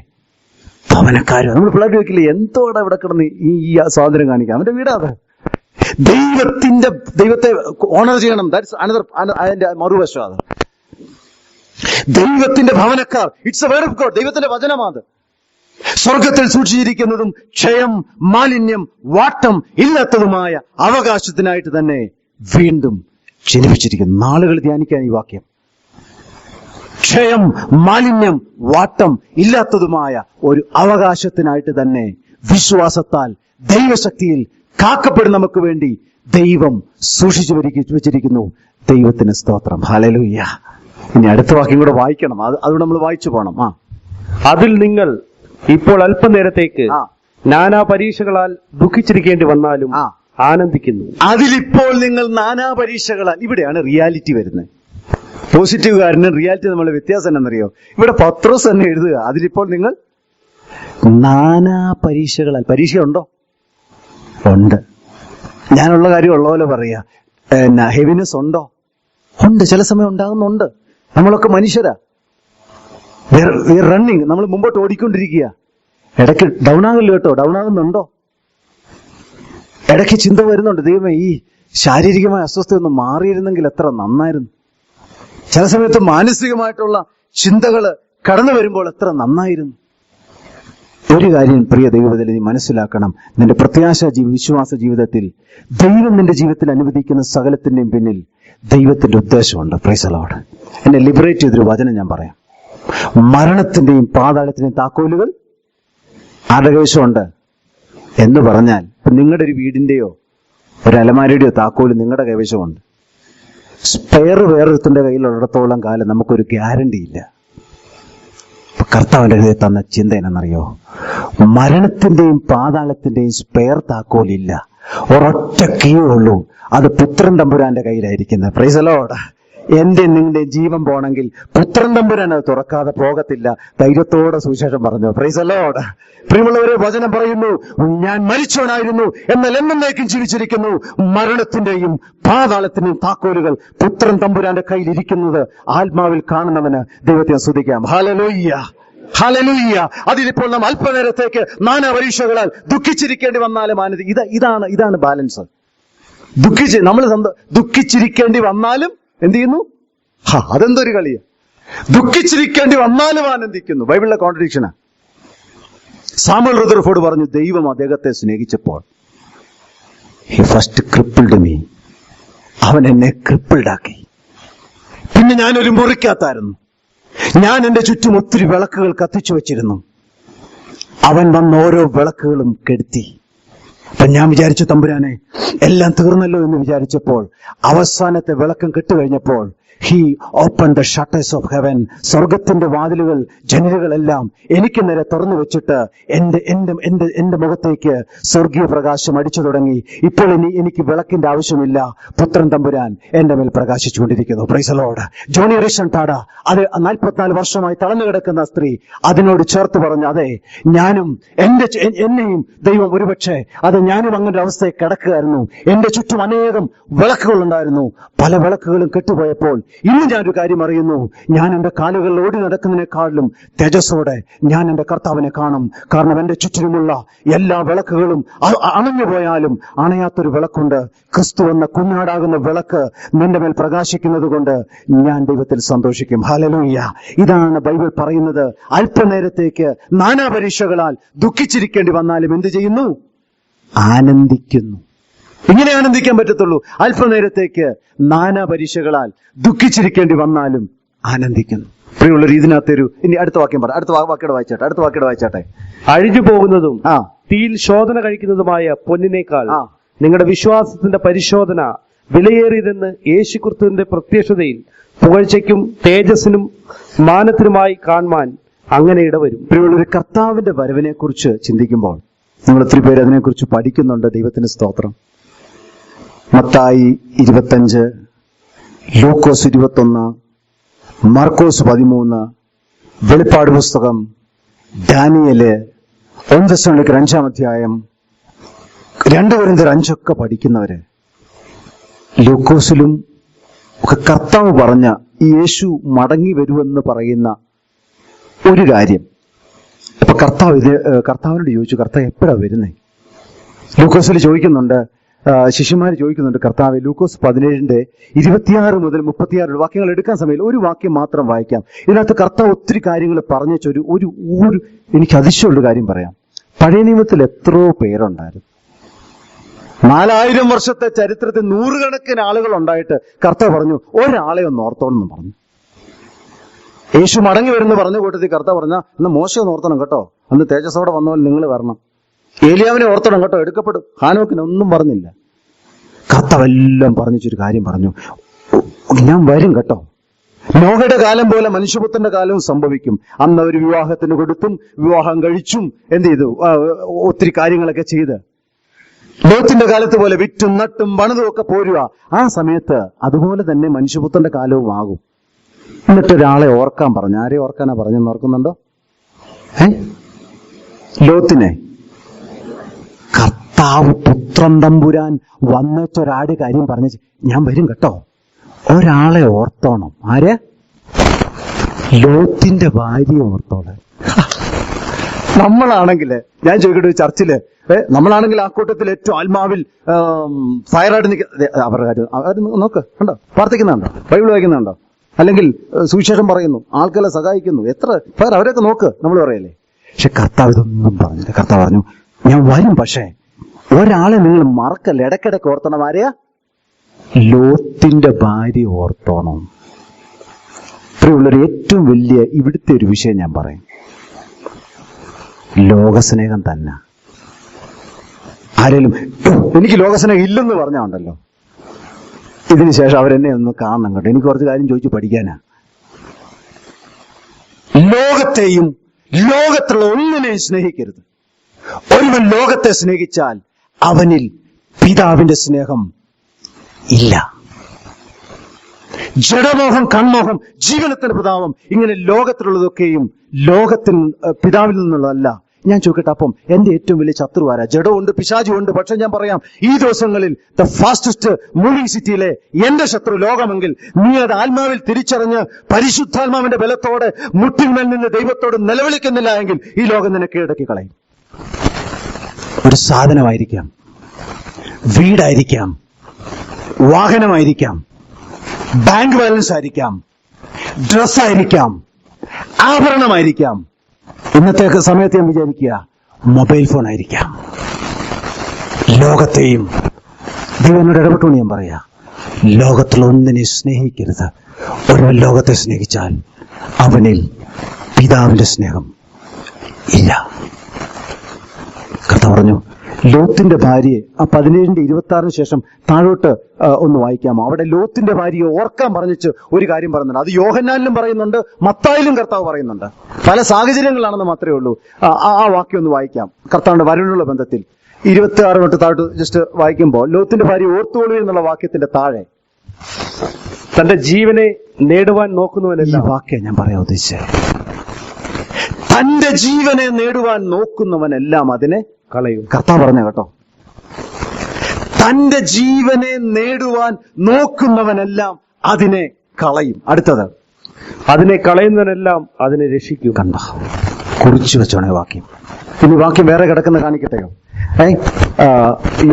ഭവനക്കാരും. നമ്മൾ പിള്ളേർ വെക്കില്ലേ, എന്തോടെ ഇവിടെ കിടന്ന് ഈ സ്വാതന്ത്ര്യം കാണിക്കാം, അവന്റെ വീടാത്. ദൈവത്തെ ഓണർ ചെയ്യണം. ദാറ്റ്സ് അനദർ, അതിന്റെ മറുവശം അത്. ദൈവത്തിന്റെ ഭവനക്കാർ, it's a word of God, ദൈവത്തിന്റെ വചനമാണ്. സ്വർഗത്തിൽ സൂക്ഷിച്ചിരിക്കുന്നതും ക്ഷയം, മാലിന്യം, വാട്ടം ഇല്ലാത്തതുമായ അവകാശത്തിനായിട്ട് തന്നെ വീണ്ടും ജനിപ്പിച്ചിരിക്കുന്നു. നാളുകൾ ധ്യാനിക്കാൻ ഈ വാക്യം. ക്ഷയം, മാലിന്യം, വാട്ടം ഇല്ലാത്തതുമായ ഒരു അവകാശത്തിനായിട്ട് തന്നെ വിശ്വാസത്താൽ ദൈവശക്തിയിൽ കാക്കപ്പെടുന്ന നമുക്ക് വേണ്ടി ദൈവം സൂക്ഷിച്ചു വെച്ചിരിക്കുന്നു. ദൈവത്തിന് സ്തോത്രം. ഹല്ലേലൂയ. ഇനി അടുത്ത വാക്യം കൂടെ വായിക്കണം, അതുകൊണ്ട് നമ്മൾ വായിച്ചു പോകണം. അതിൽ നിങ്ങൾ ഇപ്പോൾ അല്പനേരത്തേക്ക് നാനാ പരീക്ഷകളാൽ ദുഃഖിച്ചിരിക്കേണ്ടി വന്നാലും ആനന്ദിക്കുന്നു. അതിലിപ്പോൾ നിങ്ങൾ നാനാ പരീക്ഷകളാൽ, ഇവിടെയാണ് റിയാലിറ്റി വരുന്നത്. പോസിറ്റീവുകാരന് റിയാലിറ്റി നമ്മൾ വ്യത്യാസം എന്നറിയോ? ഇവിടെ പത്രോസ് തന്നെ എഴുതുക, അതിലിപ്പോൾ നിങ്ങൾ നാനാ പരീക്ഷകളാൽ. പരീക്ഷ ഉണ്ടോ? ഉണ്ട്. ഞാനുള്ള കാര്യം ഉള്ള പോലെ പറയാ. ഹെവിനെസ് ഉണ്ടോ? ഉണ്ട്. ചില സമയം ഉണ്ടാകുന്നുണ്ട്. നമ്മളൊക്കെ മനുഷ്യരാ. റണ്ണിങ്, നമ്മൾ മുമ്പോട്ട് ഓടിക്കൊണ്ടിരിക്കുക. ഇടയ്ക്ക് ഡൗൺ ആകില്ല കേട്ടോ. ഡൗൺ ആകുന്നുണ്ടോ? ഇടയ്ക്ക് ചിന്ത വരുന്നുണ്ട്, ദൈവമേ ഈ ശാരീരികമായ അസ്വസ്ഥത ഒന്ന് മാറിയിരുന്നെങ്കിൽ എത്ര നന്നായിരുന്നു. ചില സമയത്ത് മാനസികമായിട്ടുള്ള ചിന്തകൾ കടന്നു വരുമ്പോൾ എത്ര നന്നായിരുന്നു. ഒരു കാര്യം പ്രിയ ദൈവത്തിൽ നീ മനസ്സിലാക്കണം, നിന്റെ വിശ്വാസ ജീവിതത്തിൽ ദൈവം നിന്റെ ജീവിതത്തിൽ അനുവദിക്കുന്ന സകലത്തിന്റെയും പിന്നിൽ ദൈവത്തിന്റെ ഉദ്ദേശമുണ്ട്. Praise the Lord. എന്നെ ലിബറേറ്റ് ചെയ്തൊരു വചനം ഞാൻ പറയാം. മരണത്തിന്റെയും പാതാളത്തിന്റെയും താക്കോലുകൾ ആരുടെ കൈവശമുണ്ട് എന്ന് പറഞ്ഞാൽ, നിങ്ങളുടെ ഒരു വീടിന്റെയോ ഒരു അലമാരയുടെയോ താക്കോല് നിങ്ങളുടെ കൈവശമുണ്ട്. സ്പെയർ വേറൊരുത്തിന്റെ കയ്യിലുള്ളിടത്തോളം കാലം നമുക്കൊരു ഗ്യാരണ്ടി ഇല്ല. കർത്താവിന്റെ ഹൃദയത്തിൽ തന്ന ചിന്ത എന്നറിയോ? മരണത്തിന്റെയും പാതാളത്തിന്റെയും സ്പെയർ താക്കോലില്ല, ഒരൊറ്റ കീ ഉള്ളൂ. അത് പുത്രൻ തമ്പുരാന്റെ കയ്യിലായിരിക്കുന്നത്. Price the Lord. എന്റെ നിങ്ങളുടെ ജീവൻ പോണെങ്കിൽ പുത്രൻ തമ്പുരാൻ അത് തുറക്കാതെ പോകത്തില്ല. ധൈര്യത്തോടെ സുവിശേഷം പറഞ്ഞു. Price the Lord. പ്രിയമുള്ളവരെ, വചനം പറയുന്നു, ഞാൻ മരിച്ചവനായിരുന്നു എന്നാൽ എന്നേക്കും ജീവിച്ചിരിക്കുന്നു. മരണത്തിന്റെയും പാതാളത്തിന്റെയും താക്കോലുകൾ പുത്രൻ തമ്പുരാന്റെ കയ്യിൽ ഇരിക്കുന്നത് ആത്മാവിൽ കാണുന്നവന് ദൈവത്തെ സ്തുതിക്കാം. Hallelujah, hallelujah. അതിലിപ്പോൾ നാം അല്പനേരത്തേക്ക് നാനാ പരീക്ഷകളാൽ ദുഃഖിച്ചിരിക്കേണ്ടി വന്നാലും ആനന്ദി. ഇതാണ് ബാലൻസ്. നമ്മൾ ദുഃഖിച്ചിരിക്കേണ്ടി വന്നാലും എന്ത് ചെയ്യുന്നു? അതെന്തൊരു കളിയാ. ദുഃഖിച്ചിരിക്കേണ്ടി വന്നാലും ആനന്ദിക്കുന്നു. ബൈബിളിലെ കോൺട്രഡിക്ഷനാ. സാമുവൽ റുദർഫോർഡ് പറഞ്ഞു, ദൈവം അദ്ദേഹത്തെ സ്നേഹിച്ചപ്പോൾ ഹി ഫസ്റ്റ് ക്രിപ്പിൾഡ് മീ, അവൻ എന്നെ ക്രിപ്പിൾഡാക്കി. പിന്നെ ഞാനൊരു മുറിക്കകത്തായിരുന്നു. ഞാൻ എന്റെ ചുറ്റും ഒത്തിരി വിളക്കുകൾ കത്തിച്ചു വെച്ചിരുന്നു. അവൻ വന്ന് ഓരോ വിളക്കുകളും കെടുത്തി. അപ്പൊ ഞാൻ വിചാരിച്ചു, തമ്പുരാനെ എല്ലാം തീർന്നല്ലോ എന്ന് വിചാരിച്ചപ്പോൾ അവസാനത്തെ വിളക്കം കെട്ടുകഴിഞ്ഞപ്പോൾ he open the shutters of heaven. സ്വർഗത്തിന്റെ വാതിലുകൾ, ജനലുകളെല്ലാം എനിക്ക് നേരെ തുറന്നു വെച്ചിട്ട് എന്റെ മുഖത്തേക്ക് സ്വർഗീയ പ്രകാശം അടിച്ചു തുടങ്ങി. ഇപ്പോൾ എനിക്ക് വിളക്കിന്റെ ആവശ്യമില്ല. പുത്രൻ തമ്പുരാൻ എന്റെ മേൽ പ്രകാശിച്ചുകൊണ്ടിരിക്കുന്നു. Praise the Lord. Joni Eareckson Tada, അത് 44 വർഷമായി തളർന്നു കിടക്കുന്ന സ്ത്രീ അതിനോട് ചേർത്ത് പറഞ്ഞു, അതെ ഞാനും എന്നെയും ദൈവം ഒരുപക്ഷെ ഞാനും അങ്ങനെ ഒരു അവസ്ഥയെ കിടക്കുകയായിരുന്നു. എന്റെ ചുറ്റും അനേകം വിളക്കുകൾ ഉണ്ടായിരുന്നു. പല വിളക്കുകളും കെട്ടുപോയപ്പോൾ ഇന്ന് ഞാനൊരു കാര്യം അറിയുന്നു, ഞാൻ എന്റെ കാലുകളിൽ ഓടി നടക്കുന്നതിനേക്കാളും തേജസ്സോടെ ഞാൻ എന്റെ കർത്താവിനെ കാണും. കാരണം എന്റെ ചുറ്റിനുമുള്ള എല്ലാ വിളക്കുകളും അണഞ്ഞു പോയാലും അണയാത്തൊരു വിളക്കുണ്ട്. ക്രിസ്തു എന്ന കുഞ്ഞാടാകുന്ന വിളക്ക് നിന്റെ മേൽ പ്രകാശിക്കുന്നത് കൊണ്ട് ഞാൻ ദൈവത്തിൽ സന്തോഷിക്കും. ഹല്ലേലൂയ. ഇതാണ് ബൈബിൾ പറയുന്നത്. അല്പനേരത്തേക്ക് നാനാ പരീക്ഷകളാൽ ദുഃഖിച്ചിരിക്കേണ്ടി വന്നാലും എന്ത് ചെയ്യുന്നു? ആനന്ദിക്കുന്നു. ഇങ്ങനെ ആനന്ദിക്കാൻ പറ്റത്തുള്ളൂ. അല്പനേരത്തേക്ക് നാനാ പരീക്ഷകളാൽ ദുഃഖിച്ചിരിക്കേണ്ടി വന്നാലും ആനന്ദിക്കുന്നു. പ്രിയമുള്ളവർ, ഇതിനകത്തൊരു ഇനി അടുത്ത വാക്യം പറ. അടുത്ത വാക്യം വായിച്ചാട്ടെ. അഴിഞ്ഞു പോകുന്നതും തീയിൽ ശോധന കഴിക്കുന്നതുമായ പൊന്നിനേക്കാൾ നിങ്ങളുടെ വിശ്വാസത്തിന്റെ പരിശോധന വിലയേറിയതെന്ന് യേശുക്രിസ്തുവിന്റെ പ്രത്യക്ഷതയിൽ പുകഴ്ചയ്ക്കും തേജസ്സിനും മാനത്തിനുമായി കാണുവാൻ അങ്ങനെ ഇടവരും. പ്രിയമുള്ളവരെ, കർത്താവിന്റെ വരവിനെ കുറിച്ച് ചിന്തിക്കുമ്പോൾ നിങ്ങൾ ഒത്തിരി പേര് അതിനെക്കുറിച്ച് പഠിക്കുന്നുണ്ട്. ദൈവത്തിന് സ്തോത്രം. മത്തായി 25, ലൂക്കോസ് 21, മാർക്കോസ് 13, വെളിപ്പാട് പുസ്തകം, ദാനിയേല് 1 തെസ്സലോനിക്കർ 5-ാം അധ്യായം, 2 കൊരിന്ത്യർ 5 ഒക്കെ പഠിക്കുന്നവര് ലൂക്കോസിലും ഒക്കെ കർത്താവ് പറഞ്ഞ ഈ യേശു മടങ്ങി വരുമെന്ന് പറയുന്ന ഒരു കാര്യം. അപ്പൊ കർത്താവിനോട് ചോദിച്ചു, കർത്താവ് എപ്പോഴാ വരുന്നേ? ലൂക്കോസിൽ ചോദിക്കുന്നുണ്ട്, ശിഷ്യന്മാർ ചോദിക്കുന്നുണ്ട്, കർത്താവ് ലൂക്കോസ് 17-26 മുതൽ 36 വാക്യങ്ങൾ എടുക്കാൻ സമയത്ത് ഒരു വാക്യം മാത്രം വായിക്കാം. ഇതിനകത്ത് കർത്താവ് ഒത്തിരി കാര്യങ്ങൾ പറഞ്ഞു ഒരു എനിക്ക് അതിശയമുള്ള കാര്യം പറയാം. പഴയ നിയമത്തിൽ എത്രയോ പേരുണ്ടായിരുന്നു. 4000 വർഷത്തെ ചരിത്രത്തിൽ 100 കണക്കിന് ആളുകൾ ഉണ്ടായിട്ട് കർത്താവ് പറഞ്ഞു ഒരാളെ ഒന്ന് ഓർത്തോണെന്ന് പറഞ്ഞു. യേശു മടങ്ങി വരുന്ന പറഞ്ഞ കൂട്ടത്തിൽ കർത്താവ് പറഞ്ഞ ഇന്ന് മോശയെ ഒന്ന് ഓർത്തണം കേട്ടോ, അന്ന് തേജസ്സോടെ വന്ന പോലെ നിങ്ങൾ വരണം. ഏലിയാവിനെ ഓർത്തണം കേട്ടോ, എടുക്കപ്പെടും. ഹാനോക്കിനെ ഒന്നും പറഞ്ഞില്ല. കർത്താവ് എല്ലാം പറഞ്ഞൊരു കാര്യം പറഞ്ഞു, ഞാൻ വരും കേട്ടോ. നോഹയുടെ കാലം പോലെ മനുഷ്യപുത്രന്റെ കാലവും സംഭവിക്കും. അന്ന് അവർ വിവാഹത്തിന് കൊടുത്തും വിവാഹം കഴിച്ചും എന്ത് ചെയ്തു, ഒത്തിരി കാര്യങ്ങളൊക്കെ ചെയ്ത് ലോത്തിന്റെ കാലത്ത് പോലെ വിറ്റും നട്ടും പണിതും ഒക്കെ പോരുക. ആ സമയത്ത് അതുപോലെ തന്നെ മനുഷ്യപുത്രന്റെ കാലവും ആകും. എന്നിട്ടൊരാളെ ഓർക്കാൻ പറഞ്ഞു. ആരെ ഓർക്കാനാ പറഞ്ഞെന്ന് ഓർക്കുന്നുണ്ടോ? ലോത്തിനെ. കർത്താവ് പുത്രൻ തമ്പുരാൻ വന്നിട്ടൊരാട് കാര്യം പറഞ്ഞു, ഞാൻ വരും കേട്ടോ, ഒരാളെ ഓർത്തോണം. ആര്? ലോത്തിന്റെ ഭാര്യ ഓർത്തോളെ. നമ്മളാണെങ്കില് ഞാൻ ചോദിക്കട്ടെ, ചർച്ചില് നമ്മളാണെങ്കിൽ ആ കൂട്ടത്തിൽ ഏറ്റവും ആത്മാവിൽ ഫയറായിട്ട് നിൽക്കുക അവരുടെ കാര്യം അവർ നോക്ക്, കണ്ടോ, പ്രാർത്ഥിക്കുന്നുണ്ടോ, ബൈബിൾ വായിക്കുന്നുണ്ടോ, അല്ലെങ്കിൽ സുവിശേഷം പറയുന്നു, ആൾക്കാരെ സഹായിക്കുന്നു, എത്ര ഫയർ, അവരൊക്കെ നോക്ക് നമ്മൾ പറയല്ലേ. പക്ഷെ കർത്താവ് ഇതൊന്നും പറഞ്ഞില്ല. കർത്താവ് പറഞ്ഞു, ഞാൻ വരും, പക്ഷേ ഒരാളെ നിങ്ങൾ മറക്കല്ല, ഇടയ്ക്കിടയ്ക്ക് ഓർത്തണം. ആരെയാ? ലോത്തിന്റെ ഭാര്യ ഓർത്തോണം. ഇത്രയുള്ളൊരു ഏറ്റവും വലിയ ഇവിടുത്തെ ഒരു വിഷയം ഞാൻ പറയും, ലോകസ്നേഹം തന്നെ. ആരെങ്കിലും എനിക്ക് ലോകസ്നേഹം ഇല്ലെന്ന് പറഞ്ഞാണ്ടല്ലോ, ഇതിനുശേഷം അവരെന്നെ ഒന്ന് കാണണം കേട്ടോ, എനിക്ക് കുറച്ച് കാര്യം ചോദിച്ചു പഠിക്കാനാ. ലോകത്തെയും ലോകത്തുള്ള ഒന്നിനെയും സ്നേഹിക്കരുത്. ഒരുവൻ ലോകത്തെ സ്നേഹിച്ചാൽ അവനിൽ പിതാവിന്റെ സ്നേഹം ഇല്ല. ജഡമോഹം, കൺമോഹം, ജീവനത്തിന്റെ പ്രതാപം, ഇങ്ങനെ ലോകത്തിലുള്ളതൊക്കെയും പിതാവിൽ നിന്നുള്ളതല്ല. ഞാൻ ചോദിക്കട്ടെ, അപ്പം എന്റെ ഏറ്റവും വലിയ ശത്രു ആരാ? ജഡമുണ്ട്, പിശാചുണ്ട്. പക്ഷെ ഞാൻ പറയാം, ഈ ദിവസങ്ങളിൽ ദ ഫാസ്റ്റസ്റ്റ് മൂവിംഗ് സിറ്റിയിലെ എന്റെ ശത്രു ലോകമെങ്കിൽ നീ അത് ആത്മാവിൽ തിരിച്ചറിഞ്ഞ് പരിശുദ്ധാത്മാവിന്റെ ബലത്തോടെ മുട്ടിന്മേൽ നിന്ന് ദൈവത്തോട് നിലവിളിക്കുന്നില്ല എങ്കിൽ ഈ ലോകം നിന്നെ കീഴടക്കി കളയും. ഒരു സാധനമായിരിക്കാം, വീടായിരിക്കാം, വാഹനമായിരിക്കാം, ബാങ്ക് ബാലൻസ് ആയിരിക്കാം, ഡ്രസ്സായിരിക്കാം, ആഭരണമായിരിക്കാം, ഇന്നത്തെ സമയത്ത് ഞാൻ വിചാരിക്കുക മൊബൈൽ ഫോൺ ആയിരിക്കാം. ലോകത്തെയും ദൈവനോട് ഇടപെട്ടുകൊണ്ട് ഞാൻ പറയാ, ലോകത്തിലുള്ള ഒന്നിനെ സ്നേഹിക്കരുത്. ഒരുവൻ ലോകത്തെ സ്നേഹിച്ചാൽ അവനിൽ പിതാവിന്റെ സ്നേഹം ഇല്ല. കർത്താവ് പറഞ്ഞു, ലോത്തിന്റെ ഭാര്യയെ ആ 17-26 ശേഷം താഴോട്ട് ഒന്ന് വായിക്കാമോ? അവിടെ ലോത്തിന്റെ ഭാര്യയെ ഓർക്കാൻ പറഞ്ഞിട്ട് ഒരു കാര്യം പറയുന്നുണ്ട്. അത് യോഹന്നാനിലും പറയുന്നുണ്ട്, മത്തായിലും കർത്താവ് പറയുന്നുണ്ട്. പല സാഹചര്യങ്ങളാണെന്ന് മാത്രമേ ഉള്ളൂ. ആ വാക്യം ഒന്ന് വായിക്കാം. കർത്താവിന്റെ വരവിനുള്ള ബന്ധത്തിൽ 26 തൊട്ട് താഴോട്ട് ജസ്റ്റ് വായിക്കുമ്പോൾ ലോത്തിന്റെ ഭാര്യ ഓർത്തോളൂ എന്നുള്ള വാക്യത്തിന്റെ താഴെ തന്റെ ജീവനെ നേടുവാൻ നോക്കുന്നവനല്ല. ഈ വാക്യം ഞാൻ പറയാൻ ഉദ്ദേശിച്ചത്, തന്റെ ജീവനെ നേടുവാൻ നോക്കുന്നവനെല്ലാം അതിനെ കളയും. കർത്താവ് പറഞ്ഞ കേട്ടോ, തന്റെ ജീവനെ നേടുവാൻ നോക്കുന്നവനെല്ലാം അതിനെ കളയും. അടുത്തത്, അതിനെ കളയുന്നവനെല്ലാം അതിനെ രക്ഷിക്കും. കണ്ട, കുറിച്ചു വെച്ചോണേ വാക്യം. ഇനി വാക്യം വേറെ കിടക്കുന്ന കാണിക്കട്ടെയോ?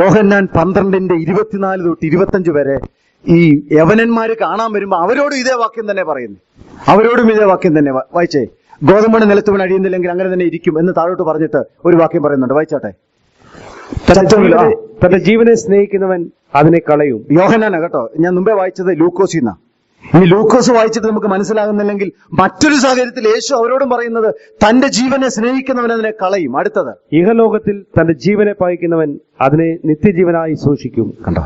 യോഹന്നാൻ 12-24 തൊട്ട് 25 വരെ ഈ യവനന്മാര് കാണാൻ വരുമ്പോ അവരോടും ഇതേ വാക്യം തന്നെ പറയുന്നു. അവരോടും ഇതേ വാക്യം തന്നെ വായിച്ചേ. ഗോതമ്പണ് നിലത്തുവൻ അഴിയുന്നില്ലെങ്കിൽ അങ്ങനെ തന്നെ ഇരിക്കും എന്ന് താഴോട്ട് പറഞ്ഞിട്ട് ഒരു വാക്യം പറയുന്നുണ്ട്. വായിച്ചാട്ടെ. തന്റെ ജീവനെ സ്നേഹിക്കുന്നവൻ അതിനെ കളയും. യോഹന്നാനാ കേട്ടോ, ഞാൻ മുമ്പേ വായിച്ചത് ലൂക്കോസിന്നാ. ഇനി ലൂക്കോസ് വായിച്ചിട്ട് നമുക്ക് മനസ്സിലാകുന്നില്ലെങ്കിൽ മറ്റൊരു സാഹചര്യത്തിൽ യേശു അവരോടും പറയുന്നത് തന്റെ ജീവനെ സ്നേഹിക്കുന്നവൻ അതിനെ കളയും. അടുത്തത്, ഇഹലോകത്തിൽ തന്റെ ജീവനെ പകയ്ക്കുന്നവൻ അതിനെ നിത്യജീവനായി സൂക്ഷിക്കും. കണ്ടോ,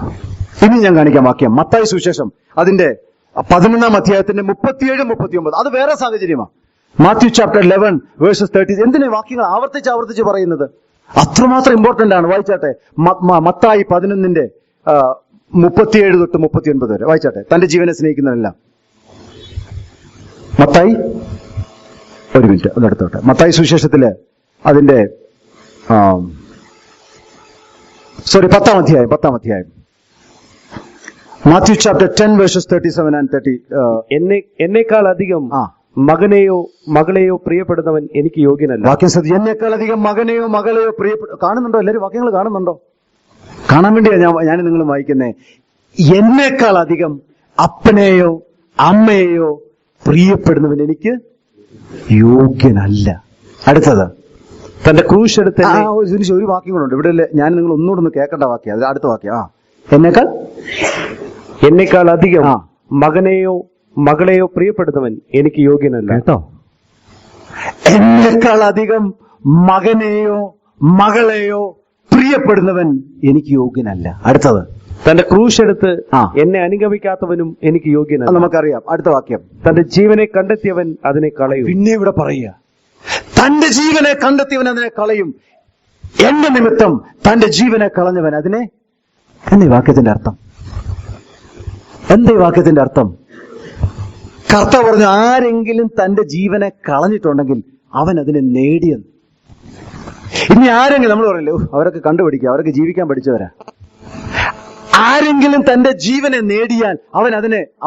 ഇനി ഞാൻ കാണിക്കാം വാക്യം. മത്തായി സുവിശേഷം അതിന്റെ 11-ാം അധ്യായത്തിന്റെ 37-39. അത് വേറെ സാഹചര്യമാണ്. Matthew chapter 11 versus 30. എന്തിനാ വാക്യങ്ങൾ ആവർത്തിച്ച് പറയുന്നത്? അത്രമാത്രം ഇമ്പോർട്ടന്റ് ആണ്. വായിച്ചാട്ടെ, മത്തായി 11 37 തൊട്ട് 39 വരെ വായിച്ചാട്ടെ. തന്റെ ജീവനെ സ്നേഹിക്കുന്നവരെല്ലാം. മത്തായി, ഒരു മിനിറ്റ് ഒന്ന് എടുത്തോട്ടെ. മത്തായി സുവിശേഷത്തില് അതിന്റെ 10-ാം അധ്യായം മാത്യു ചാപ്റ്റർ 10 വേഴ്സസ് 37 and 30. എന്നേക്കാൾ അധികം മകനെയോ മകളെയോ പ്രിയപ്പെടുന്നവൻ എനിക്ക് യോഗ്യനല്ല. വാക്യം ശ്രദ്ധിച്ചു. എന്നേക്കാൾ അധികം മകനെയോ മകളെയോ കാണുന്നുണ്ടോ? എല്ലാവരും വാക്യങ്ങൾ കാണുന്നുണ്ടോ? കാണാൻ വേണ്ടിയാ ഞാൻ നിങ്ങൾ വായിക്കുന്നേ. എന്നേക്കാൾ അധികം അപ്പനെയോ അമ്മയെയോ പ്രിയപ്പെടുന്നവൻ എനിക്ക് യോഗ്യനല്ല. അടുത്തത്, തന്റെ ക്രൂശ് എടുത്ത് ഒരു വാക്യം കൂടെ ഇവിടെ ഞാൻ നിങ്ങൾ ഒന്നുകൂടെ ഒന്ന് കേൾക്കേണ്ട വാക്യം. അത് അടുത്ത വാക്യം. എന്നേക്കാൾ അധികം മകനെയോ മകളെയോ പ്രിയപ്പെടുന്നവൻ എനിക്ക് യോഗ്യനല്ല. കേട്ടോ, എന്നേക്കാൾ അധികം മകനെയോ മകളെയോ പ്രിയപ്പെടുന്നവൻ എനിക്ക് യോഗ്യനല്ല. അടുത്തത്, തന്റെ ക്രൂശ് എടുത്ത് എന്നെ അനുഗമിക്കാത്തവനും എനിക്ക് യോഗ്യനല്ല. നമുക്കറിയാം. അടുത്ത വാക്യം, തന്റെ ജീവനെ കണ്ടെത്തിയവൻ അതിനെ കളയും. പിന്നെ ഇവിടെ പറയുക, തന്റെ ജീവനെ കണ്ടെത്തിയവൻ അതിനെ കളയും. എന്റെ നിമിത്തം തന്റെ ജീവനെ കളഞ്ഞവൻ അതിനെ. എന്താ ഈ വാക്യത്തിന്റെ അർത്ഥം? കർത്താവ് പറഞ്ഞു, ആരെങ്കിലും തന്റെ ജീവനെ കളഞ്ഞിട്ടുണ്ടെങ്കിൽ അവൻ അതിനെ നേടിയെന്ന്. ഇനി ആരെങ്കിലും, നമ്മൾ പറയല്ലോ അവരൊക്കെ കണ്ടുപിടിക്കുക, അവരൊക്കെ ജീവിക്കാൻ പഠിച്ചവരാ. ആരെങ്കിലും തന്റെ ജീവനെ നേടിയാൽ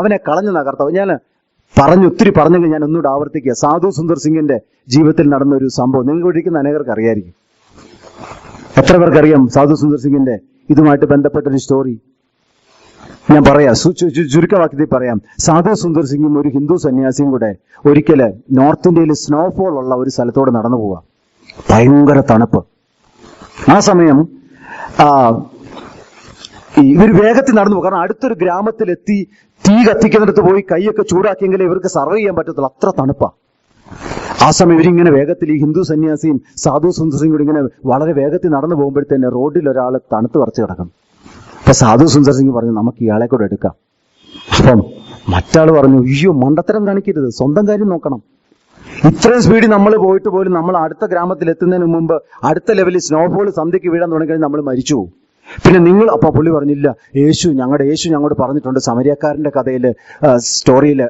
അവനെ കളഞ്ഞെന്നാ കർത്താവ്. ഞാൻ ഒത്തിരി പറഞ്ഞെങ്കിൽ ഞാൻ ഒന്നുകൂടെ ആവർത്തിക്കുക. സാധു സുന്ദർ സിംഗിന്റെ ജീവിതത്തിൽ നടന്ന ഒരു സംഭവം നിങ്ങൾക്ക് ഇരിക്കുന്ന അനേകർക്ക് അറിയായിരിക്കും. എത്ര പേർക്കറിയാം സാധു സുന്ദർ സിംഗിന്റെ ഇതുമായിട്ട് ബന്ധപ്പെട്ടൊരു സ്റ്റോറി? ഞാൻ പറയാം, ചുരുക്കവാക്യത്തിൽ പറയാം. സാധു സുന്ദർ സിംഗും ഒരു ഹിന്ദു സന്യാസിയും കൂടെ ഒരിക്കല് നോർത്ത് ഇന്ത്യയിൽ സ്നോഫോൾ ഉള്ള ഒരു സ്ഥലത്തോടെ നടന്നു പോവാം. ഭയങ്കര തണുപ്പ്. ആ സമയം ഇവർ വേഗത്തിൽ നടന്നു പോകും. കാരണം അടുത്തൊരു ഗ്രാമത്തിലെത്തി തീ കത്തിക്കുന്നിടത്ത് പോയി കൈയൊക്കെ ചൂടാക്കിയെങ്കിലേ ഇവർക്ക് സർവൈവ് ചെയ്യാൻ പറ്റത്തുള്ളൂ. അത്ര തണുപ്പാ. ആ സമയം ഇവരിങ്ങനെ വേഗത്തിൽ, ഈ ഹിന്ദു സന്യാസിയും സാധു സുന്ദർ സിംഗ് കൂടി ഇങ്ങനെ വളരെ വേഗത്തിൽ നടന്നു പോകുമ്പോഴത്തേന് റോഡിൽ ഒരാൾ തണുത്ത് വരച്ച് കിടക്കും. അപ്പൊ സാധു സുന്ദർ സിംഗ് പറഞ്ഞു, നമുക്ക് ഇയാളെ കൂടെ എടുക്കാം. അപ്പം മറ്റാൾ പറഞ്ഞു, അയ്യോ മണ്ടത്തരം കാണിക്കരുത്, സ്വന്തം കാര്യം നോക്കണം. ഇത്രയും സ്പീഡിൽ നമ്മൾ പോയിട്ട് പോലും നമ്മൾ അടുത്ത ഗ്രാമത്തിൽ എത്തുന്നതിന് മുമ്പ് അടുത്ത ലെവലിൽ സ്നോഫോൾ സന്ധ്യയ്ക്ക് വീഴാൻ തുടങ്ങിക്കഴിഞ്ഞാൽ നമ്മൾ മരിച്ചു പോകും. പിന്നെ നിങ്ങൾ, അപ്പൊ പുള്ളി പറഞ്ഞില്ല, ഞങ്ങളുടെ യേശു ഞങ്ങളോട് പറഞ്ഞിട്ടുണ്ട്, സമരിയക്കാരന്റെ കഥയില് സ്റ്റോറിയില്